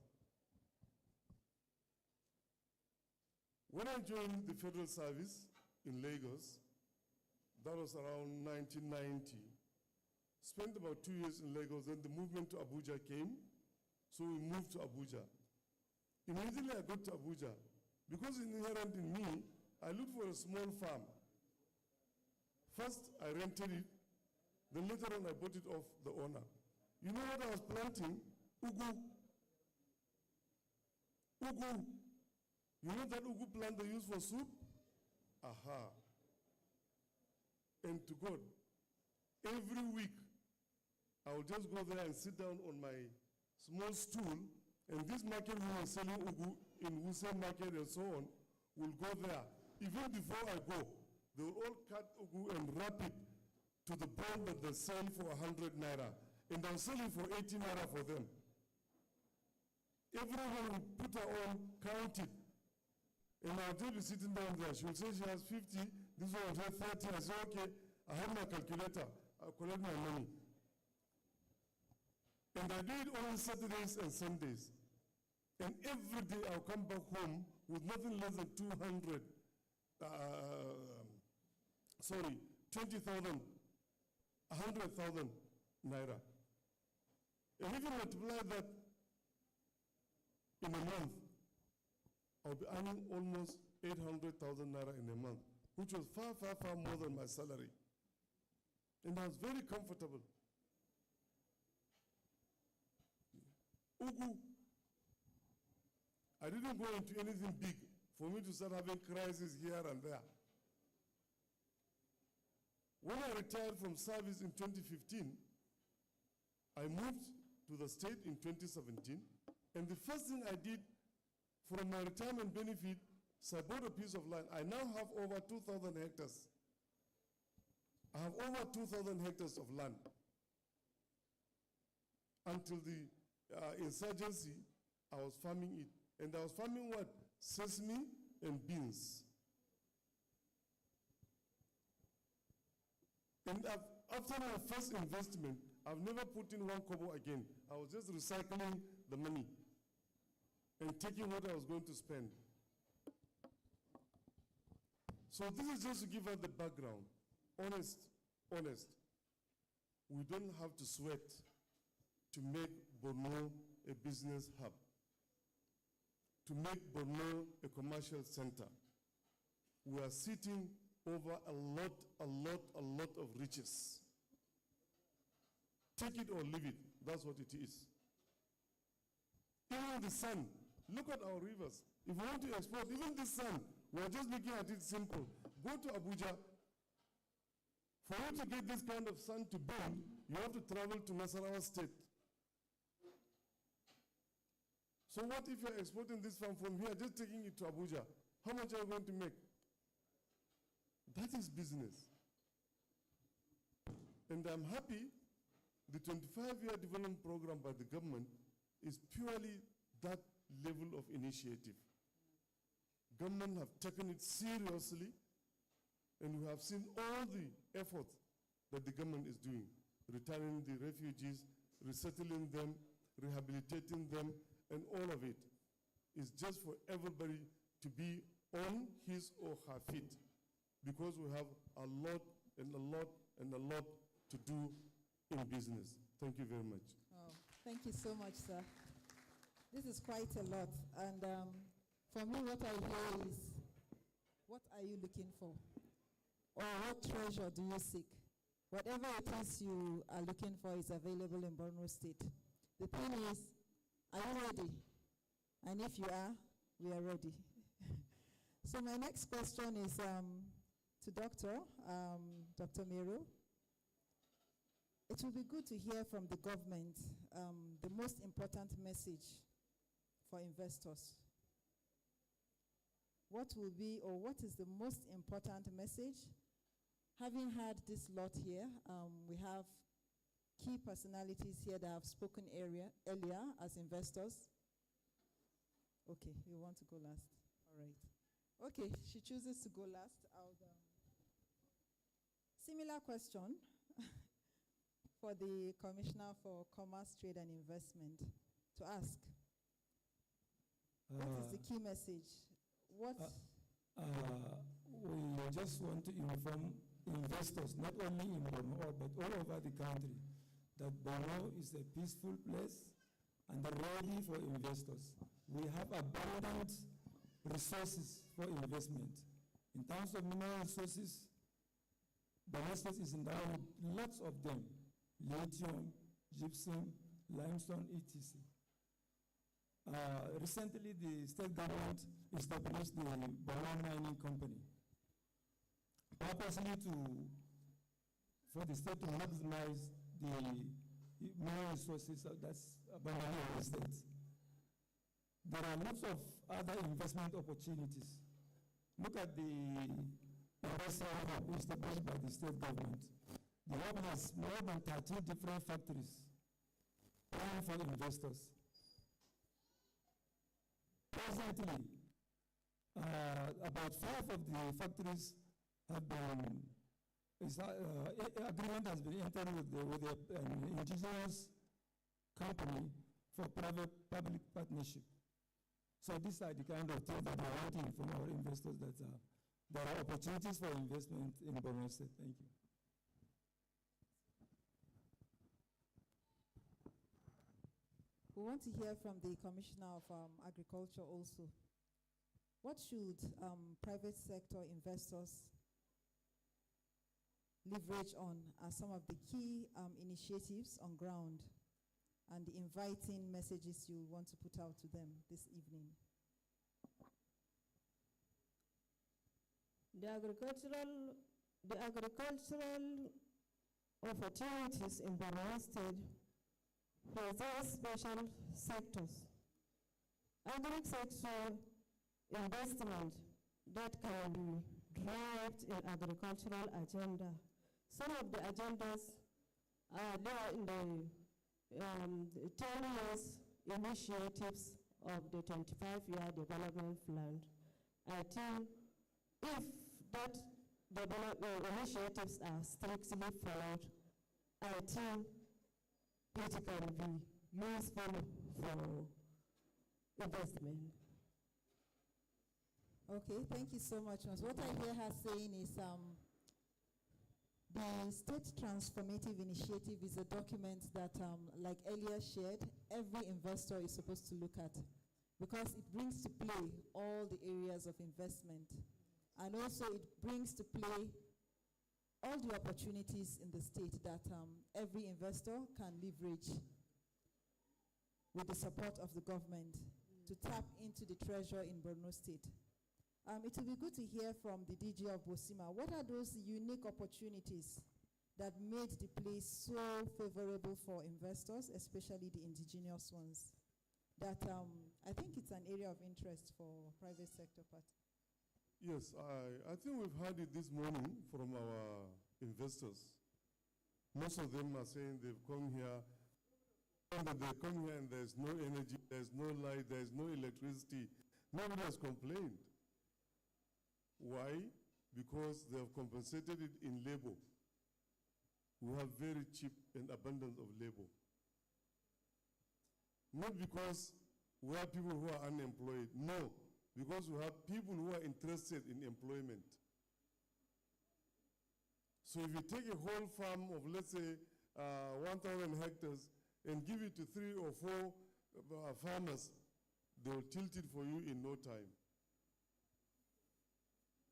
Speaker 7: When I joined the federal service in Lagos, that was around 1990, spent about 2 years in Lagos, then the movement to Abuja came, so we moved to Abuja. Immediately I got to Abuja. Because it's inherent in me, I looked for a small farm. First, I rented it, then later on I bought it off the owner. You know what I was planting? Ugu. Ugu. You know that ugu plant they use for soup? Aha. And to God, every week, I will just go there and sit down on my small stool, and this market who was selling ugu in Wuse Market and so on will go there. Even before I go, they will all cut ugu and wrap it to the point that they sell for 100 naira. And I'm selling for 80 naira for them. Everyone will put her on, count it. And I'll just be sitting down there. She will say she has 50, this one will say 30. I say, okay, I have my calculator. I'll collect my money. And I do it on Saturdays and Sundays. And every day I'll come back home with nothing less than 200, 20,000, 100,000 naira. And if you multiply that in a month, I'll be earning almost 800,000 naira in a month, which was far, far, far more than my salary. And I was very comfortable. Ugu, I didn't go into anything big for me to start having crises here and there. When I retired from service in 2015, I moved to the state in 2017, and the first thing I did from my retirement benefit is I bought a piece of land. I now have over 2,000 hectares. I have over 2,000 hectares of land. Until the insurgency, I was farming it. And I was farming what? Sesame and beans. And after my first investment, I've never put in 1 kobo again. I was just recycling the money and taking what I was going to spend. So this is just to give us the background. Honest. We don't have to sweat to make Borno a business hub, to make Borno a commercial center. We are sitting over a lot of riches. Take it or leave it, that's what it is. Even the sun, look at our rivers. If we want to export, even the sun, we are just looking at it simple. Go to Abuja. For you to get this kind of sun to burn, you have to travel to Nasarawa State. So what if you're exporting this from here, just taking it to Abuja? How much are you going to make? That is business. And I'm happy the 25-year development program by the government is purely that level of initiative. Government have taken it seriously, and we have seen all the efforts that the government is doing, returning the refugees, resettling them, rehabilitating them, and all of it is just for everybody to be on his or her feet, because we have a lot to do in business. Thank you very much.
Speaker 4: Oh, thank you so much, sir. This is quite a lot. And for me, what I hear is, what are you looking for? Or what treasure do you seek? Whatever it is you are looking for is available in Borno State. The thing is, are you ready? And if you are, we are ready. So my next question is to Dr. Meru. It will be good to hear from the government the most important message for investors. What will be, or what is the most important message? Having had this lot here, we have key personalities here that have spoken earlier as investors. Okay, you want to go last? All right. Okay, she chooses to go last. Similar question for the Commissioner for Commerce, Trade and Investment to ask. What is the key message? What?
Speaker 5: We just want to inform investors, not only in Borno, but all over the country, that Borno is a peaceful place and ready for investors. We have abundant resources for investment. In terms of mineral resources, Borno State is endowed with lots of them: lithium, gypsum, limestone, etc. Recently, the state government established the Borno Mining Company, purposely for the state to maximize the mineral resources that's abundant in the state. There are lots of other investment opportunities. Look at the investment hub established by the state government. The hub has more than 13 different factories planned for investors. Presently, about 5 of the factories have been, agreement has been entered with an indigenous company for private-public partnership. So these are the kind of things that we're wanting from our investors, that there are opportunities for investment in Borno State. Thank you.
Speaker 4: We want to hear from the Commissioner of Agriculture also. What should private sector investors leverage on as some of the key initiatives on ground and the inviting messages you want to put out to them this evening?
Speaker 6: The agricultural opportunities in Borno State for those special sectors. Agri-sector investment that can be derived in agricultural agenda. Some of the agendas are there in the 10 years initiatives of the 25-year development plan. I think if that initiatives are strictly followed, I think it can be useful for investment.
Speaker 4: Okay, thank you so much. What I hear her saying is the State Transformative Initiative is a document that, like earlier shared, every investor is supposed to look at, because it brings to play all the areas of investment. And also it brings to play all the opportunities in the state that every investor can leverage with the support of the government to tap into the treasure in Borno State. It will be good to hear from the DG of Bosima. What are those unique opportunities that made the place so favorable for investors, especially the indigenous ones? That I think it's an area of interest for private sector part.
Speaker 7: Yes, I think we've heard it this morning from our investors. Most of them are saying they've come here, and they come here and there's no energy, there's no light, there's no electricity. Nobody has complained. Why? Because they have compensated it in labor. We have very cheap and abundance of labor. Not because we have people who are unemployed, no, because we have people who are interested in employment. So if you take a whole farm of, let's say, 1,000 hectares and give it to 3 or 4 farmers, they will tilt it for you in no time.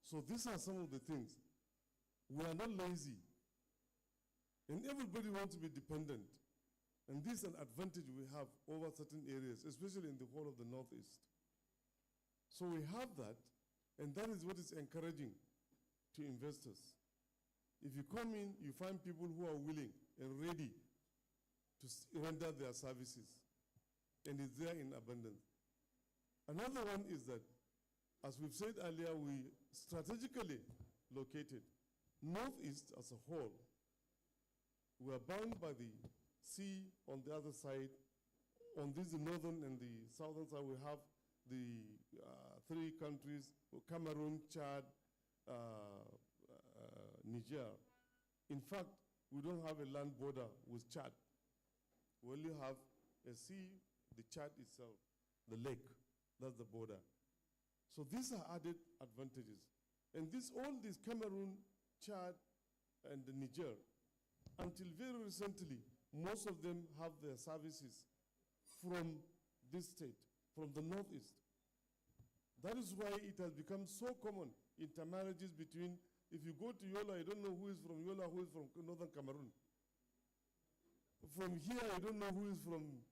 Speaker 7: So these are some of the things. We are not lazy. And everybody wants to be dependent. And this is an advantage we have over certain areas, especially in the whole of the Northeast. So we have that, and that is what is encouraging to investors. If you come in, you find people who are willing and ready to render their services, and it's there in abundance. Another one is that, as we've said earlier, we strategically located. Northeast as a whole, we are bound by the sea on the other side. On this, the northern and the southern side, we have the 3 countries, Cameroon, Chad, Niger. In fact, we don't have a land border with Chad. We only have a sea, the Chad itself, the lake, that's the border. So these are added advantages. And all these Cameroon, Chad, and the Niger, until very recently, most of them have their services from this state, from the Northeast. That is why it has become so common, intermarriages between, if you go to Yola, you don't know who is from Yola, who is from Northern Cameroon. From here, you don't know who is from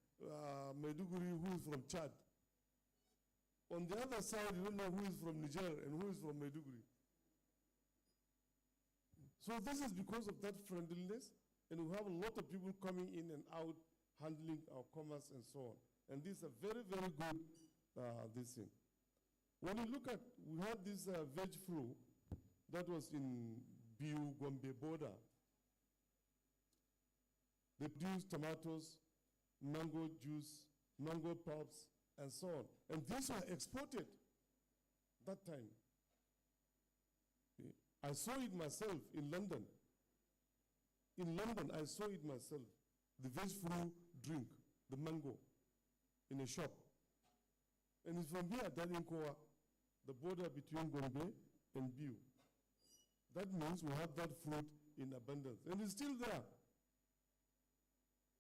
Speaker 7: Maiduguri, who is from Chad. On the other side, you don't know who is from Niger and who is from Maiduguri. So this is because of that friendliness, and we have a lot of people coming in and out, handling our commerce and so on. And these are very, very good, this thing. When you look at, we had this veg flu that was in Biu-Gombe border. They produced tomatoes, mango juice, mango pulps, and so on. And these were exported that time. I saw it myself in London. In London, I saw it myself. The veg flu drink, the mango, in a shop. And it's from here, Dalinkoa, the border between Gombe and Biu. That means we have that fruit in abundance. And it's still there.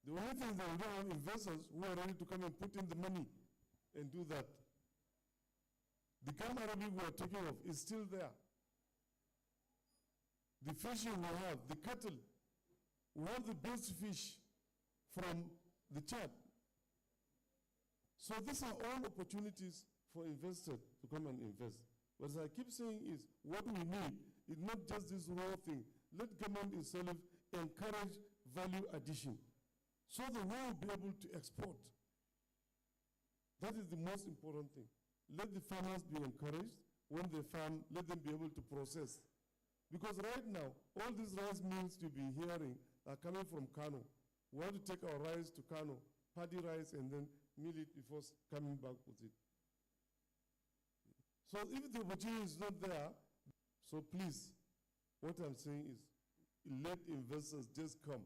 Speaker 7: The only thing is that we don't have investors who are ready to come and put in the money and do that. The Gam Arabic we are talking of is still there. The fishing we have, the cattle, we have the best fish from the Chad. So these are all opportunities for investors to come and invest. But as I keep saying is, what we need is not just this raw thing. Let government itself encourage value addition so that we will be able to export. That is the most important thing. Let the farmers be encouraged. When they farm, let them be able to process. Because right now, all these rice mills you'll be hearing are coming from Kano. We have to take our rice to Kano, paddy rice, and then mill it before coming back with it. So if the opportunity is not there, so please, what I'm saying is, let investors just come.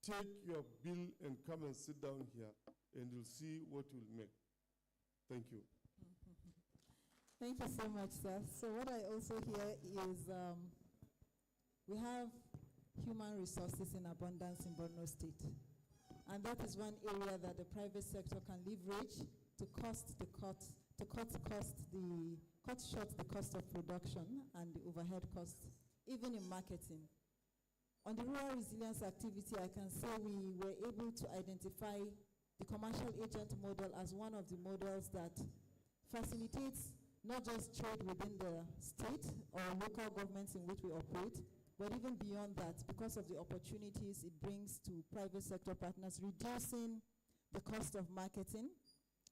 Speaker 7: Take your bill and come and sit down here, and you'll see what you'll make. Thank you.
Speaker 4: Thank you so much, sir. So what I also hear is we have human resources in abundance in Borno State. And that is one area that the private sector can leverage to cut short the cost of production and the overhead costs, even in marketing. On the rural resilience activity, I can say we were able to identify the commercial agent model as one of the models that facilitates not just trade within the state or local governments in which we operate, but even beyond that, because of the opportunities it brings to private sector partners, reducing the cost of marketing,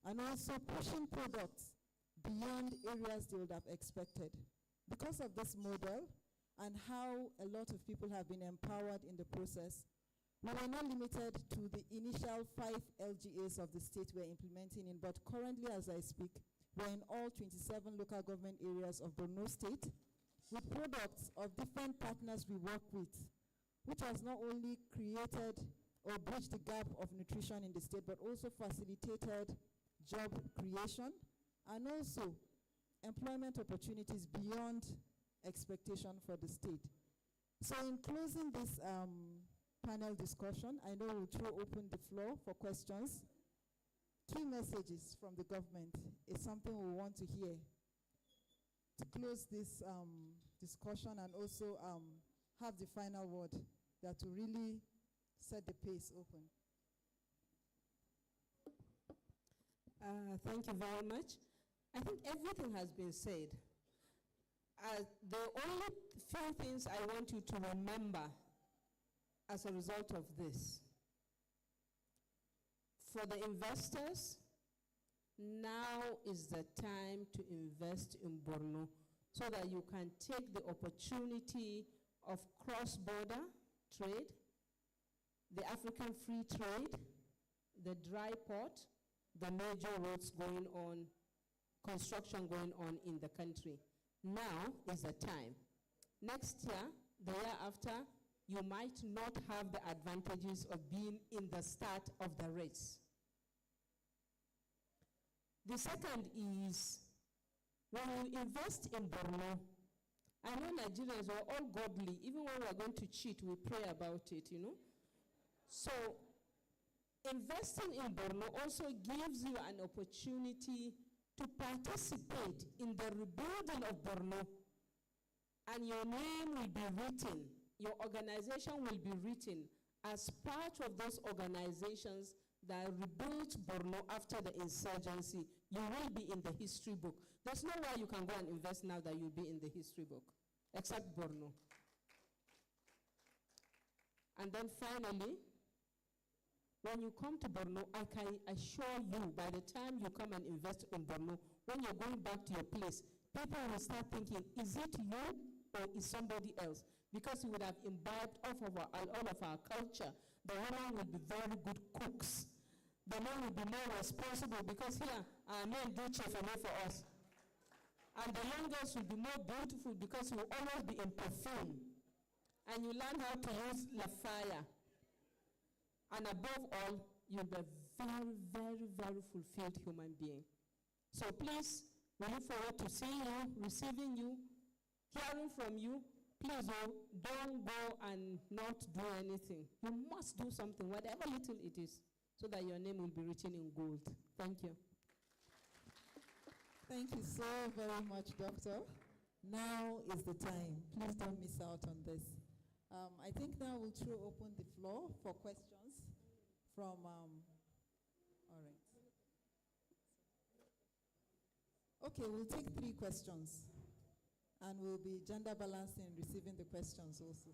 Speaker 4: and also pushing products beyond areas they would have expected. Because of this model and how a lot of people have been empowered in the process, we were not limited to the initial 5 LGAs of the state we're implementing in, but currently as I speak, we're in all 27 local government areas of Borno State with products of different partners we work with, which has not only created or bridged the gap of nutrition in the state, but also facilitated job creation and also employment opportunities beyond expectation for the state. So in closing this panel discussion, I know we'll throw open the floor for questions. Key messages from the government is something we want to hear to close this discussion and also have the final word that will really set the pace open.
Speaker 8: Thank you very much. I think everything has been said. The only few things I want you to remember as a result of this. For the investors, now is the time to invest in Borno so that you can take the opportunity of cross-border trade, the African free trade, the dry port, the major roads going on, construction going on in the country. Now is the time. Next year, the year after, you might not have the advantages of being in the start of the race. The second is, when you invest in Borno, I know Nigerians are all godly. Even when we are going to cheat, we pray about it, you know. So, investing in Borno also gives you an opportunity to participate in the rebuilding of Borno. And your name will be written, your organization will be written as part of those organizations that rebuilt Borno after the insurgency. You will be in the history book. There's no way you can go and invest now that you'll be in the history book, except Borno. And then finally, when you come to Borno, I can assure you, by the time you come and invest in Borno, when you're going back to your place, people will start thinking, is it you or is somebody else? Because we would have imbibed all of our culture. The women will be very good cooks. The men will be more responsible because here, our men do chefene for us. And the young girls will be more beautiful because you will always be in perfume. And you learn how to use la fire. And above all, you'll be a very, very, very fulfilled human being. So please, we look forward to seeing you, receiving you, hearing from you. Please don't go and not do anything. You must do something, whatever little it is, so that your name will be written in gold. Thank you.
Speaker 4: Thank you so very much, Doctor. Now is the time. Please don't miss out on this. I think now we'll throw open the floor for questions from, all right. Okay, we'll take 3 questions. And we'll be gender balanced in receiving the questions also.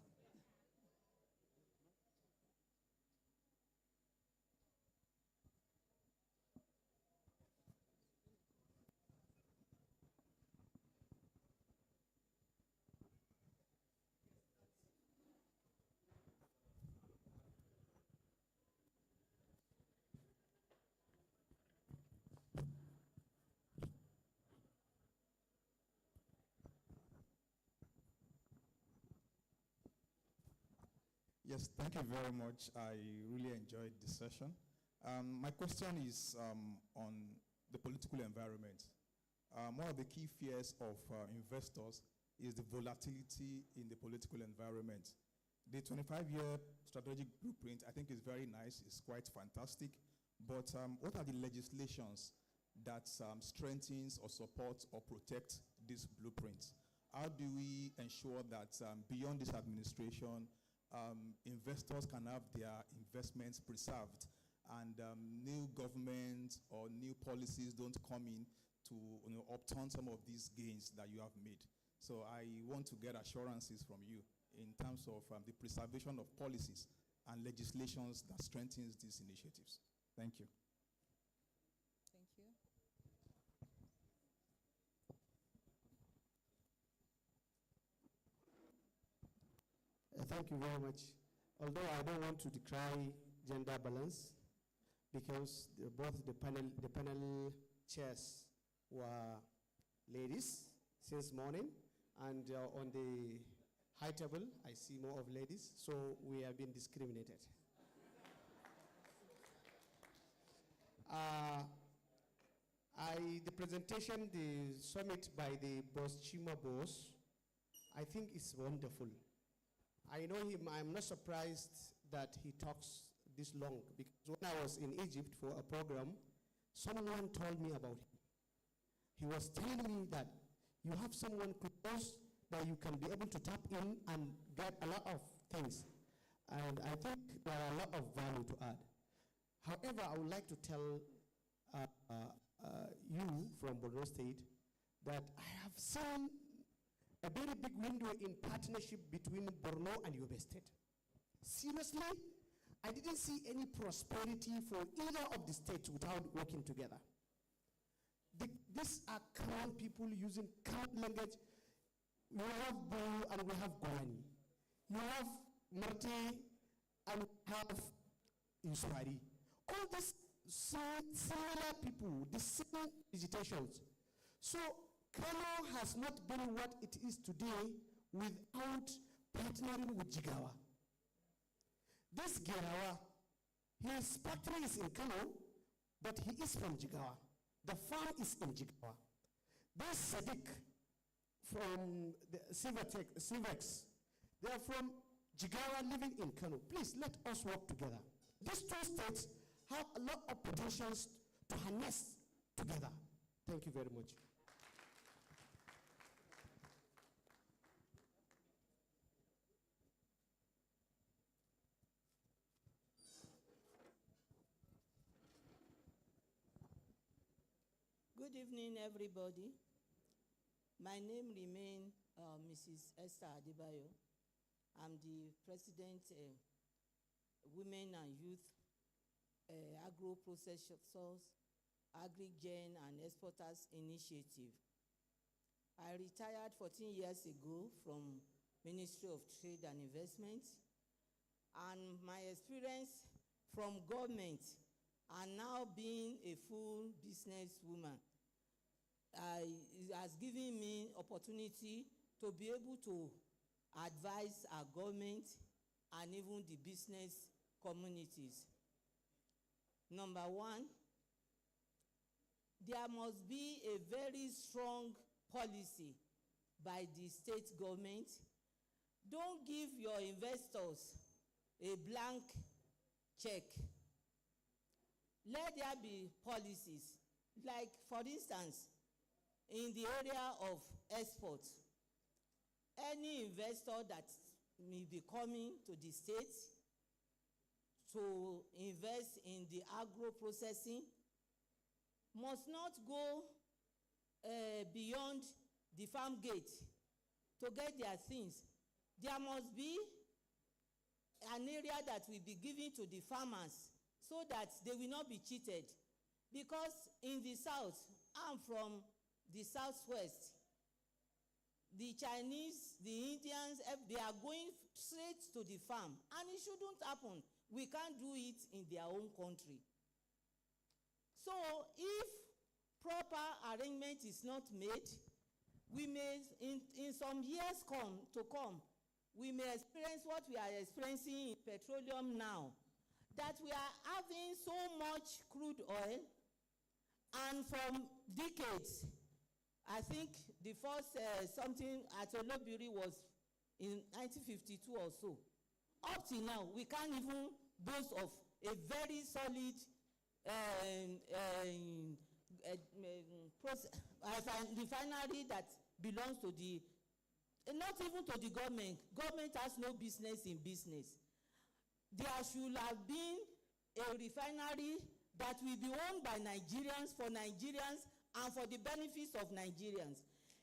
Speaker 9: Yes, thank you very much. I really enjoyed this session. My question is on the political environment. One of the key fears of investors is the volatility in the political environment. The 25-year strategic blueprint, I think, is very nice. It's quite fantastic. But what are the legislations that strengthens or supports or protects this blueprint? How do we ensure that beyond this administration, investors can have their investments preserved and new governments or new policies don't come in to upturn some of these gains that you have made? So I want to get assurances from you in terms of the preservation of policies and legislations that strengthens these initiatives. Thank you.
Speaker 4: Thank you.
Speaker 10: Thank you very much. Although I don't want to decry gender balance, because both the panel chairs were ladies since morning, and on the high table, I see more of ladies, so we have been discriminated. The presentation, the summit by the boss, Chima boss, I think is wonderful. I know him, I'm not surprised that he talks this long, because when I was in Egypt for a program, someone told me about him. He was telling me that you have someone close that you can be able to tap in and get a lot of things. And I think there are a lot of value to add. However, I would like to tell you from Borno State that I have seen a very big window in partnership between Borno and Yobe State. Seriously, I didn't see any prosperity for either of the states without working together. These are common people using common language. We have Bulu and we have Gwani. You have Marte and we have Iswari. All these similar people, the same visitations. So Kano has not been what it is today without partnering with Jigawa. This Gerawa, his factory is in Kano, but he is from Jigawa. The farm is in Jigawa. This Sadiq from the Civex, they are from Jigawa living in Kano. Please let us work together. These two states have a lot of potentials to harness together. Thank you very much.
Speaker 11: Good evening, everybody. My name remains Mrs. Esther Adebayo. I'm the President, Women and Youth Agro-Processors AgriGen and Exporters Initiative. I retired 14 years ago from Ministry of Trade and Investment, and my experience from government and now being a full businesswoman has given me opportunity to be able to advise our government and even the business communities. Number one, there must be a very strong policy by the state government. Don't give your investors a blank check. Let there be policies. Like, for instance, in the area of export, any investor that may be coming to the state to invest in the agro processing must not go beyond the farm gate to get their things. There must be an area that will be given to the farmers so that they will not be cheated. Because in the south, I'm from the southwest, the Chinese, the Indians, they are going straight to the farm, and it shouldn't happen. We can't do it in their own country. So if proper arrangement is not made, we may, in some years to come, we may experience what we are experiencing in petroleum now, that we are having so much crude oil, and from decades, I think the first something at Olobiri was in 1952 or so. Up till now, we can't even boast of a very solid refinery that belongs to the, not even to the government. Government has no business in business. There should have been a refinery that will be owned by Nigerians, for Nigerians, and for the benefits of Nigerians.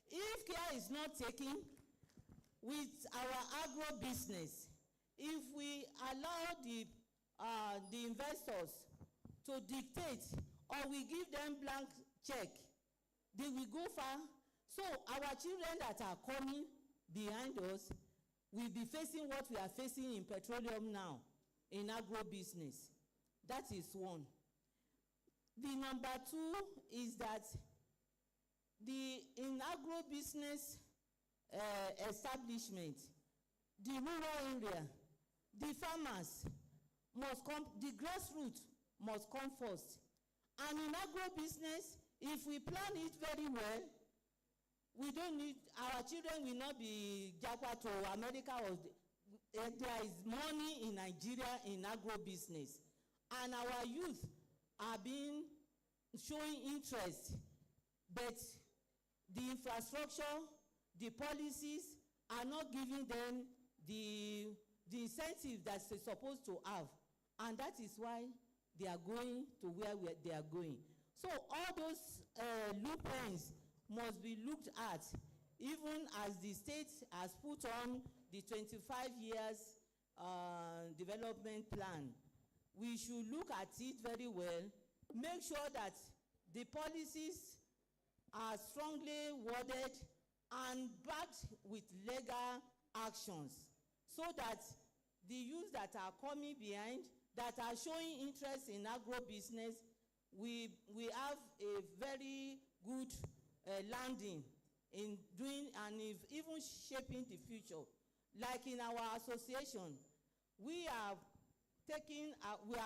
Speaker 11: If care is not taken with our agro business, if we allow the investors to dictate, or we give them blank check, they will go far. So our children that are coming behind us will be facing what we are facing in petroleum now, in agro business. That is one. The number two is that in agro business establishment, the rural area, the farmers must come, the grassroots must come first. And in agro business, if we plan it very well, we don't need, our children will not be jackpot to America, or there is money in Nigeria in agro business. And our youth are showing interest, but the infrastructure, the policies are not giving them the incentive that they're supposed to have. And that is why they are going to where they are going. So all those loopholes must be looked at, even as the state has put on the 25 years development plan. We should look at it very well, make sure that the policies are strongly worded and backed with legal actions, so that the youth that are coming behind, that are showing interest in agro business, we have a very good landing in doing and even shaping the future. Like in our association, we are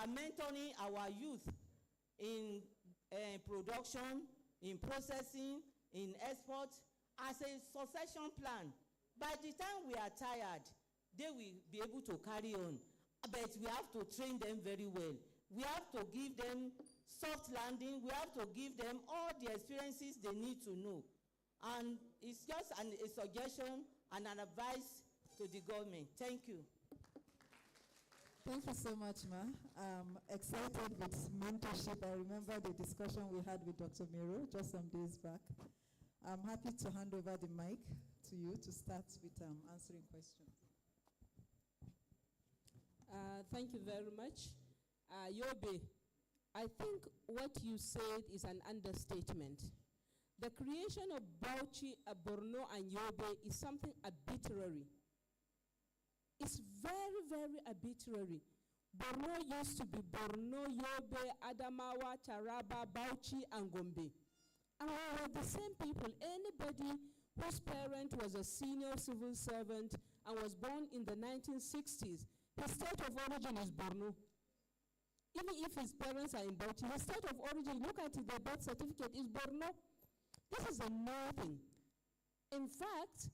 Speaker 11: mentoring our youth in production, in processing, in export, as a succession plan. By the time we are tired, they will be able to carry on. But we have to train them very well. We have to give them soft landing. We have to give them all the experiences they need to know. And it's just a suggestion and an advice to the government. Thank you.
Speaker 4: Thank you so much, Ma. I'm excited with mentorship. I remember the discussion we had with Dr. Miro just some days back. I'm happy to hand over the mic to you to start with answering questions.
Speaker 8: Thank you very much. Yobe, I think what you said is an understatement. The creation of Bauchi, Borno, and Yobe is something arbitrary. It's very, very arbitrary. Borno used to be Borno, Yobe, Adamawa, Taraba, Bauchi, and Gombe. And we were the same people. Anybody whose parent was a senior civil servant and was born in the 1960s, his state of origin is Borno. Even if his parents are in Bauchi, his state of origin, look at it, their birth certificate is Borno. This is a new thing. In fact,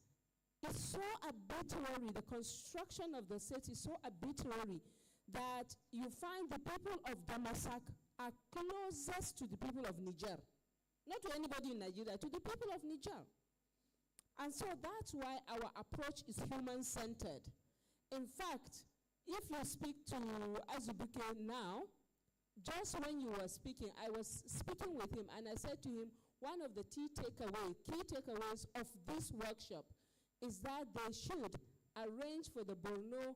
Speaker 8: it's so arbitrary, the construction of the state is so arbitrary that you find the people of Damasak are closest to the people of Niger. Not to anybody in Nigeria, to the people of Niger. And so that's why our approach is human-centered. In fact, if you speak to Azubuke now, just when you were speaking, I was speaking with him and I said to him, one of the key takeaways of this workshop is that they should arrange for the Borno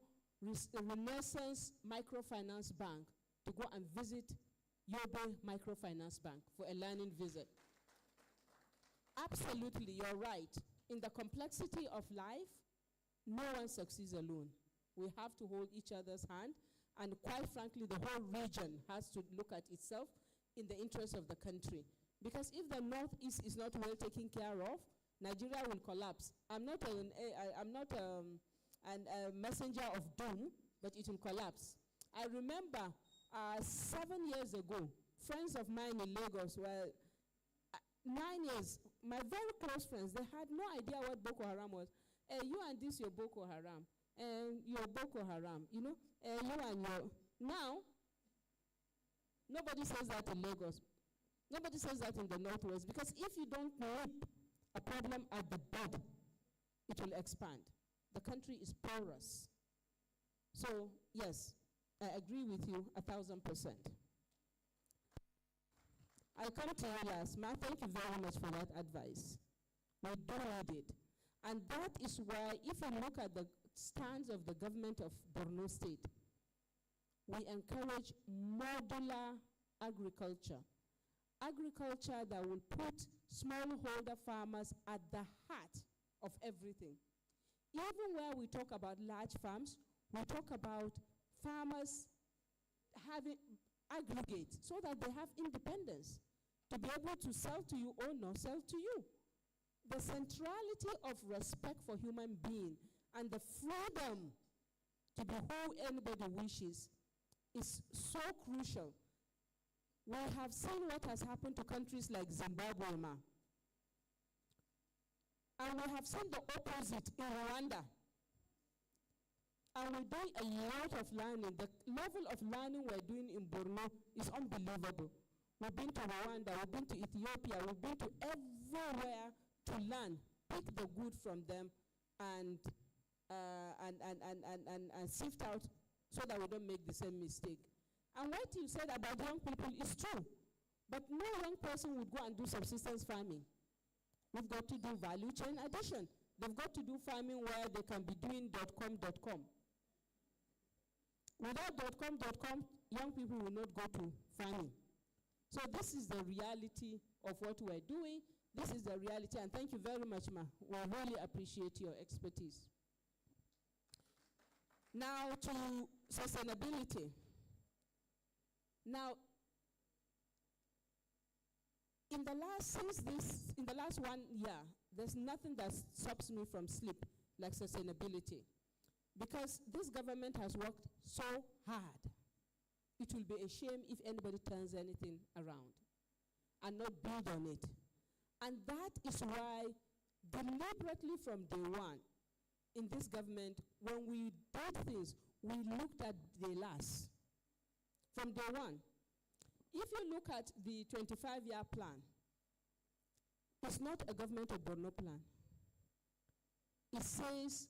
Speaker 8: Renaissance Microfinance Bank to go and visit Yobe Microfinance Bank for a learning visit. Absolutely, you're right. In the complexity of life, no one succeeds alone. We have to hold each other's hand, and quite frankly, the whole region has to look at itself in the interest of the country. Because if the Northeast is not well taken care of, Nigeria will collapse. I'm not a messenger of doom, but it will collapse. I remember 7 years ago, friends of mine in Lagos were 9 years, my very close friends, they had no idea what Boko Haram was. You and this, your Boko Haram. Your Boko Haram, you know, you and your. Now, nobody says that in Lagos. Nobody says that in the Northwest, because if you don't nip a problem at the bud, it will expand. The country is porous. So, yes, I agree with you 1,000%. I come to you last, Ma. Thank you very much for that advice. We do need it. And that is why, if you look at the stance of the government of Borno State, we encourage modular agriculture. Agriculture that will put smallholder farmers at the heart of everything. Even where we talk about large farms, we talk about farmers having aggregate so that they have independence to be able to sell to you or not sell to you. The centrality of respect for human being and the freedom to be who anybody wishes is so crucial. We have seen what has happened to countries like Zimbabwe, Ma. And we have seen the opposite in Rwanda. And we're doing a lot of learning. The level of learning we're doing in Borno is unbelievable. We've been to Rwanda, we've been to Ethiopia, we've been to everywhere to learn, pick the good from them, and sift out so that we don't make the same mistake. And what you said about young people is true. But no young person would go and do subsistence farming. We've got to do value chain addition. They've got to do farming where they can be doing .com. Without .com, young people will not go to farming. So this is the reality of what we're doing. This is the reality, and thank you very much, Ma. We really appreciate your expertise. Now to sustainability. Now, in the last 1 year, there's nothing that stops me from sleep like sustainability. Because this government has worked so hard. It will be a shame if anybody turns anything around and not build on it. And that is why, deliberately from day one, in this government, when we did things, we looked at the last. From day one. If you look at the 25-year plan, it's not a government of Borno plan. It says,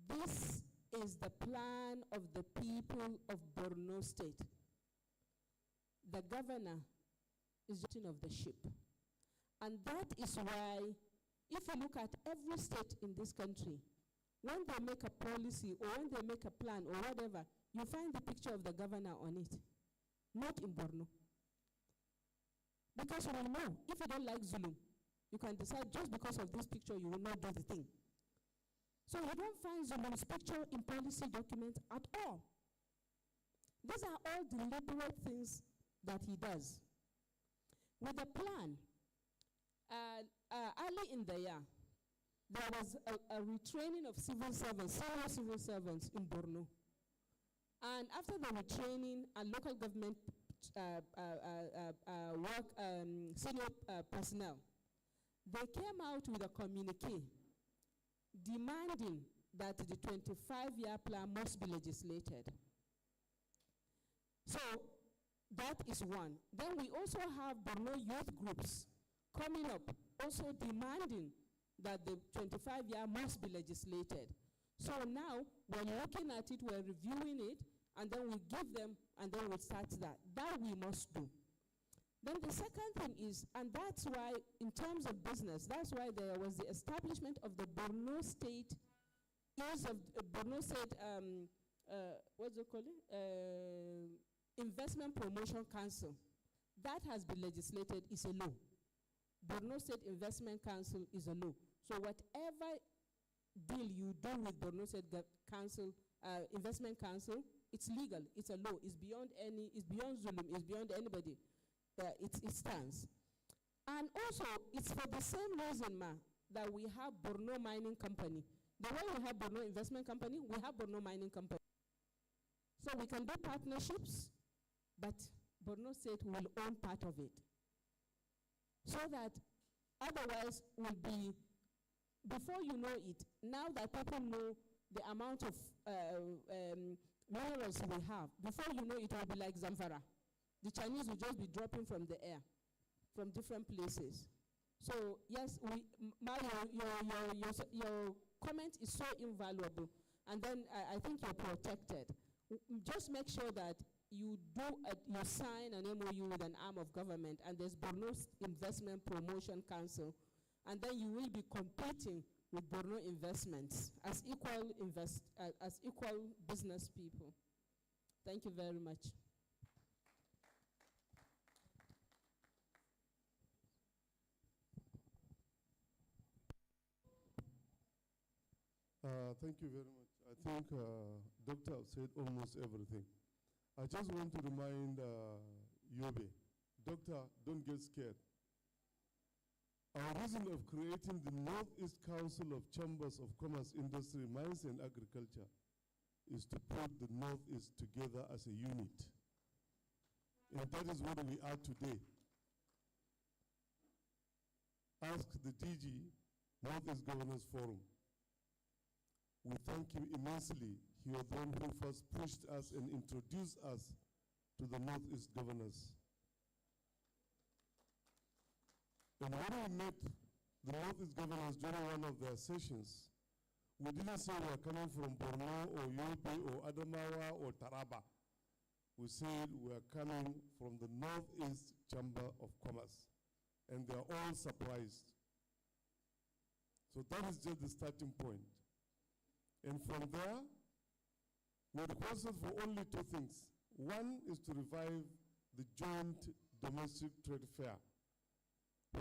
Speaker 8: this is the plan of the people of Borno State. The governor is the captain of the ship. And that is why, if you look at every state in this country, when they make a policy or when they make a plan or whatever, you find the picture of the governor on it. Not in Borno. Because you will know, if you don't like Zulu, you can decide just because of this picture you will not do the thing. So you don't find Zulu's picture in policy documents at all. These are all deliberate things that he does. With the plan, early in the year, there was a retraining of civil servants, senior civil servants in Borno. And after the retraining and local government senior personnel, they came out with a communique demanding that the 25-year plan must be legislated. So that is one. Then we also have Borno youth groups coming up, also demanding that the 25-year must be legislated. So now we're looking at it, we're reviewing it, and then we give them, and then we start that. That we must do. Then the second thing is, and that's why, in terms of business, that's why there was the establishment of the Borno State, Borno State, what's it called? Investment Promotion Council. That has been legislated, is a law. Borno State Investment Council is a law. So whatever deal you do with Borno State Council, Investment Council, it's legal, it's a law, it's beyond Zulum, it's beyond anybody. It stands. And also, it's for the same reason, that we have Borno Mining Company. The way we have Borno Investment Company, we have Borno Mining Company. So we can do partnerships, but Borno State will own part of it. So that otherwise will be, before you know it, now that people know the amount of minerals we have, before you know it will be like Zamfara. The Chinese will just be dropping from the air, from different places. So yes, your comment is so invaluable, and then I think you're protected. Just make sure that you sign an MOU with an arm of government, and there's Borno Investment Promotion Council, and then you will be competing with Borno Investments as equal business people. Thank you very much.
Speaker 7: Thank you very much. I think Doctor said almost everything. I just want to remind Yobe, Doctor, don't get scared. Our reason of creating the Northeast Council of Chambers of Commerce, Industry, Mines and Agriculture is to put the Northeast together as a unit. And that is what we are today. Ask the DG, Northeast Governors Forum. We thank him immensely. He was the one who first pushed us and introduced us to the Northeast governors. And when we met the Northeast governors during one of their sessions, we didn't say we are coming from Borno or Yobe or Adamawa or Taraba. We said we are coming from the Northeast Chamber of Commerce. And they are all surprised. So that is just the starting point. And from there, we requested for only two things. One is to revive the joint domestic trade fair,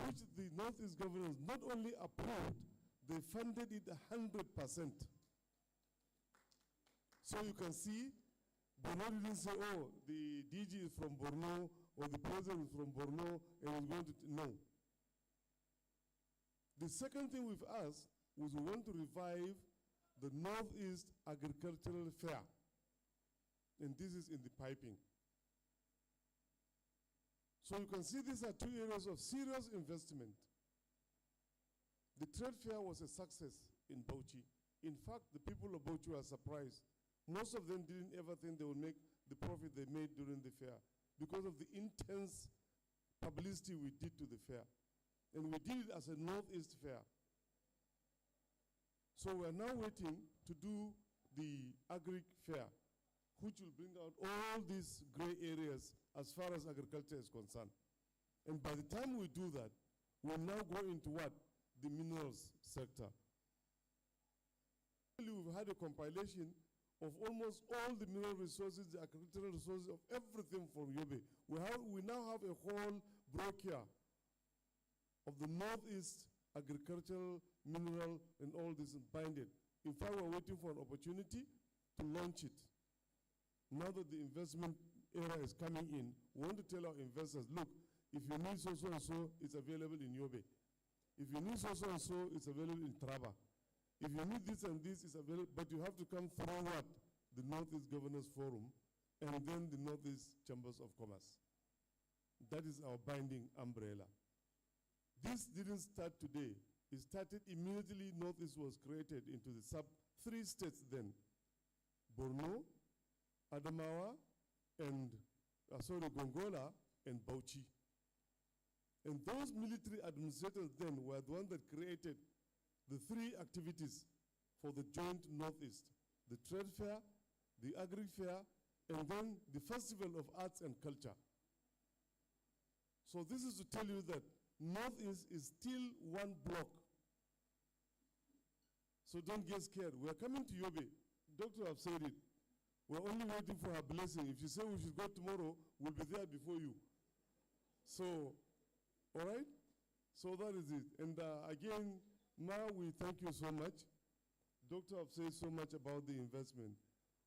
Speaker 7: which the Northeast governors not only approved, they funded it 100%. So you can see, Borno didn't say, oh, the DG is from Borno, or the president is from Borno, and is going to, no. The second thing we've asked was we want to revive the Northeast Agricultural Fair. And this is in the piping. So you can see these are two areas of serious investment. The trade fair was a success in Bauchi. In fact, the people of Bauchi were surprised. Most of them didn't ever think they would make the profit they made during the fair because of the intense publicity we did to the fair. And we did it as a Northeast fair. So we are now waiting to do the Agri Fair, which will bring out all these gray areas as far as agriculture is concerned. And by the time we do that, we'll now go into what? The minerals sector. We've had a compilation of almost all the mineral resources, the agricultural resources, of everything from Yobe. We now have a whole brochure of the Northeast agricultural, mineral, and all this binded. In fact, we're waiting for an opportunity to launch it. Now that the investment era is coming in, we want to tell our investors, look, if you need so and so, it's available in Yobe. If you need so and so, it's available in Traba. If you need this and this, it's available, but you have to come forward the Northeast Governors Forum and then the Northeast Chambers of Commerce. That is our binding umbrella. This didn't start today. It started immediately Northeast was created into the sub-3 states then. Borno, Adamawa, and Gongola, and Bauchi. And those military administrators then were the ones that created the 3 activities for the joint Northeast: the trade fair, the agri-fair, and then the Festival of Arts and Culture. So this is to tell you that Northeast is still one block. So don't get scared. We are coming to Yobe. Doctor have said it. We're only waiting for her blessing. If she says we should go tomorrow, we'll be there before you. So, all right? So that is it. And again, now we thank you so much. Doctor have said so much about the investment.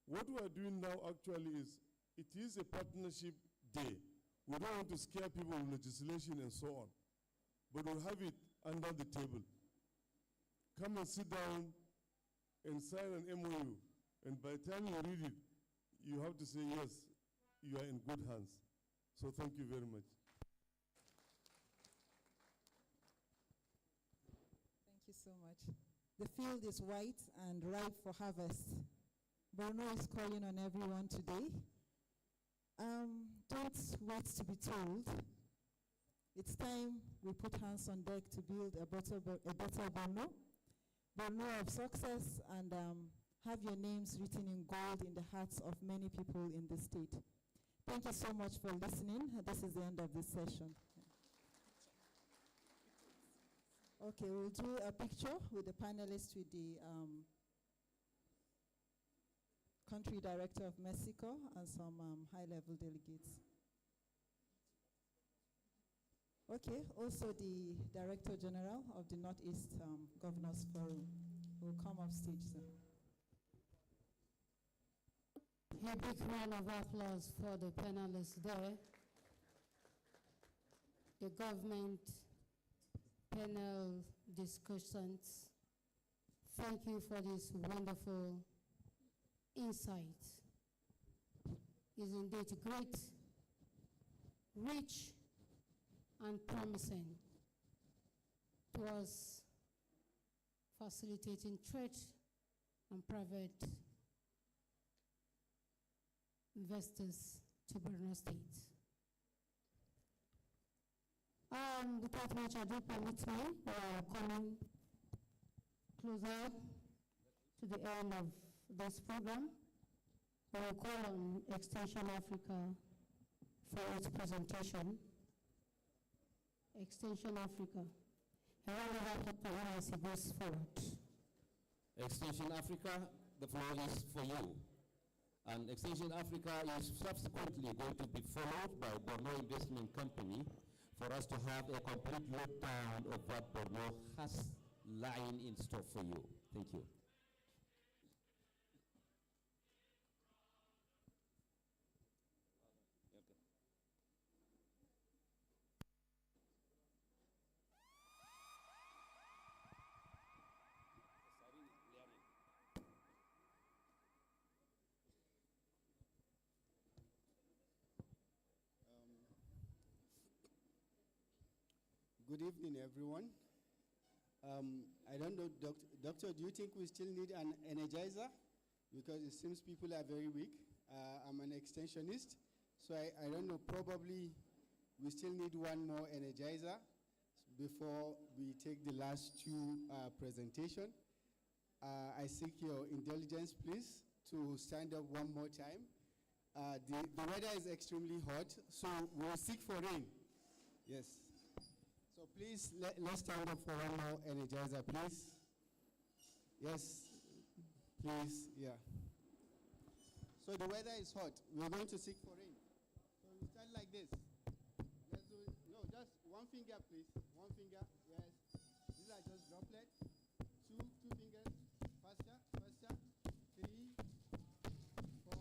Speaker 7: What we are doing now actually is, it is a partnership day. We don't want to scare people with legislation and so on, but we'll have it under the table. Come and sit down and sign an MOU, and by the time you read it, you have to say, yes, you are in good hands. So thank you very much.
Speaker 4: Thank you so much. The field is white and ripe for harvest. Borno is calling on everyone today. Don't wait to be told. It's time we put hands on deck to build a better Borno. Borno of success, and have your names written in gold in the hearts of many people in the state. Thank you so much for listening. This is the end of this session. Okay, we'll do a picture with the panelists, with the country director of Mexico and some high-level delegates. Okay, also the Director General of the Northeast Governors Forum will come up stage, sir.
Speaker 2: A big round of applause for the panelists there. The government panel discussions. Thank you for this wonderful insight. Is indeed great, rich, and promising towards facilitating trade and private investors to Borno State. Without much ado, permit me, we are coming closer to the end of this program. I will call on Extension Africa for its presentation. Extension Africa. A round of applause as he goes forward.
Speaker 12: Extension Africa, the floor is for you. And Extension Africa is subsequently going to be followed by Borno Investment Company for us to have a complete lowdown of what Borno has lying in store for you. Thank you.
Speaker 13: Good evening, everyone. I don't know, Doctor, do you think we still need an energizer? Because it seems people are very weak. I'm an extensionist, so I don't know, probably we still need one more energizer before we take the last 2 presentations. I seek your indulgence, please, to stand up one more time. The weather is extremely hot, so we'll seek for rain. Yes. So please, let's stand up for one more energizer, please. Yes, please, yeah. So the weather is hot. We're going to seek for rain. So we start like this. Let's do it. No, just one finger, please. One finger. Yes. These are just droplets. Two fingers. Faster, faster. 3, 4.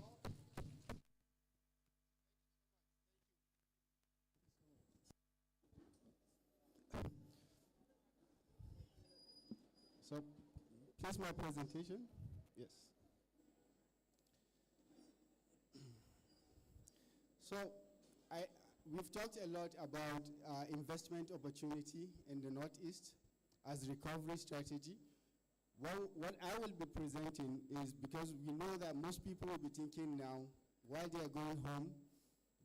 Speaker 13: So, here's my presentation. Yes. So, we've talked a lot about investment opportunity in the Northeast as recovery strategy. Well, what I will be presenting is, because we know that most people will be thinking now, while they are going home,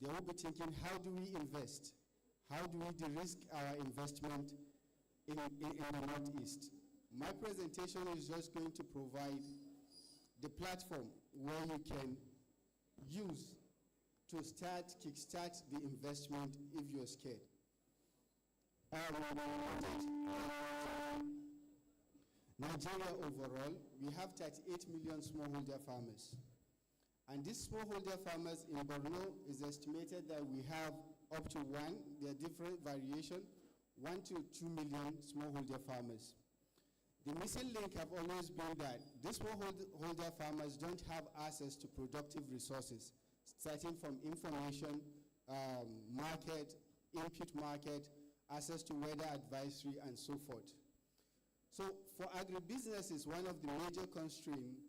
Speaker 13: they will be thinking, how do we invest? How do we de-risk our investment in the Northeast? My presentation is just going to provide the platform where you can use to kickstart the investment if you're scared. Nigeria overall, we have 38 million smallholder farmers. And these smallholder farmers in Borno is estimated that we have up to there are different variation, 1 to 2 million smallholder farmers. The missing link have always been that these smallholder farmers don't have access to productive resources, starting from information, market, input market, access to weather advisory, and so forth. So for agribusinesses, one of the major constraints,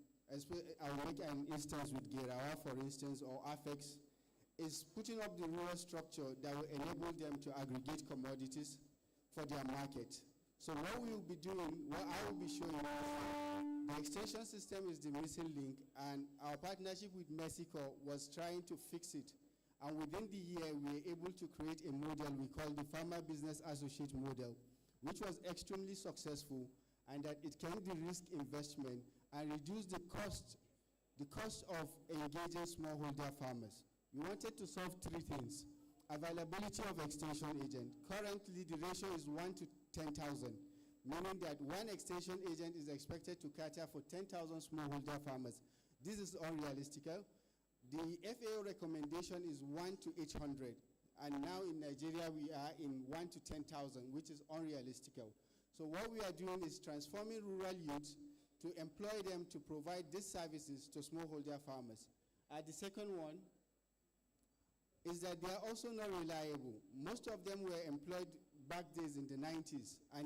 Speaker 13: I'll make an instance with Gerawa, for instance, or Afex, is putting up the rural structure that will enable them to aggregate commodities for their market. So what we will be doing, what I will be showing you, the extension system is the missing link, and our partnership with Mexico was trying to fix it. And within the year, we were able to create a model we call the Farmer Business Associate model, which was extremely successful, and that it can de-risk investment and reduce the cost of engaging smallholder farmers. We wanted to solve 3 things. Availability of extension agent. Currently, the ratio is 1 to 10,000, meaning that one extension agent is expected to cater for 10,000 smallholder farmers. This is unrealistic. The FAO recommendation is 1 to 800, and now in Nigeria we are in 1 to 10,000, which is unrealistic. So what we are doing is transforming rural youth to employ them to provide these services to smallholder farmers. The second one is that they are also not reliable. Most of them were employed back days in the 90s, and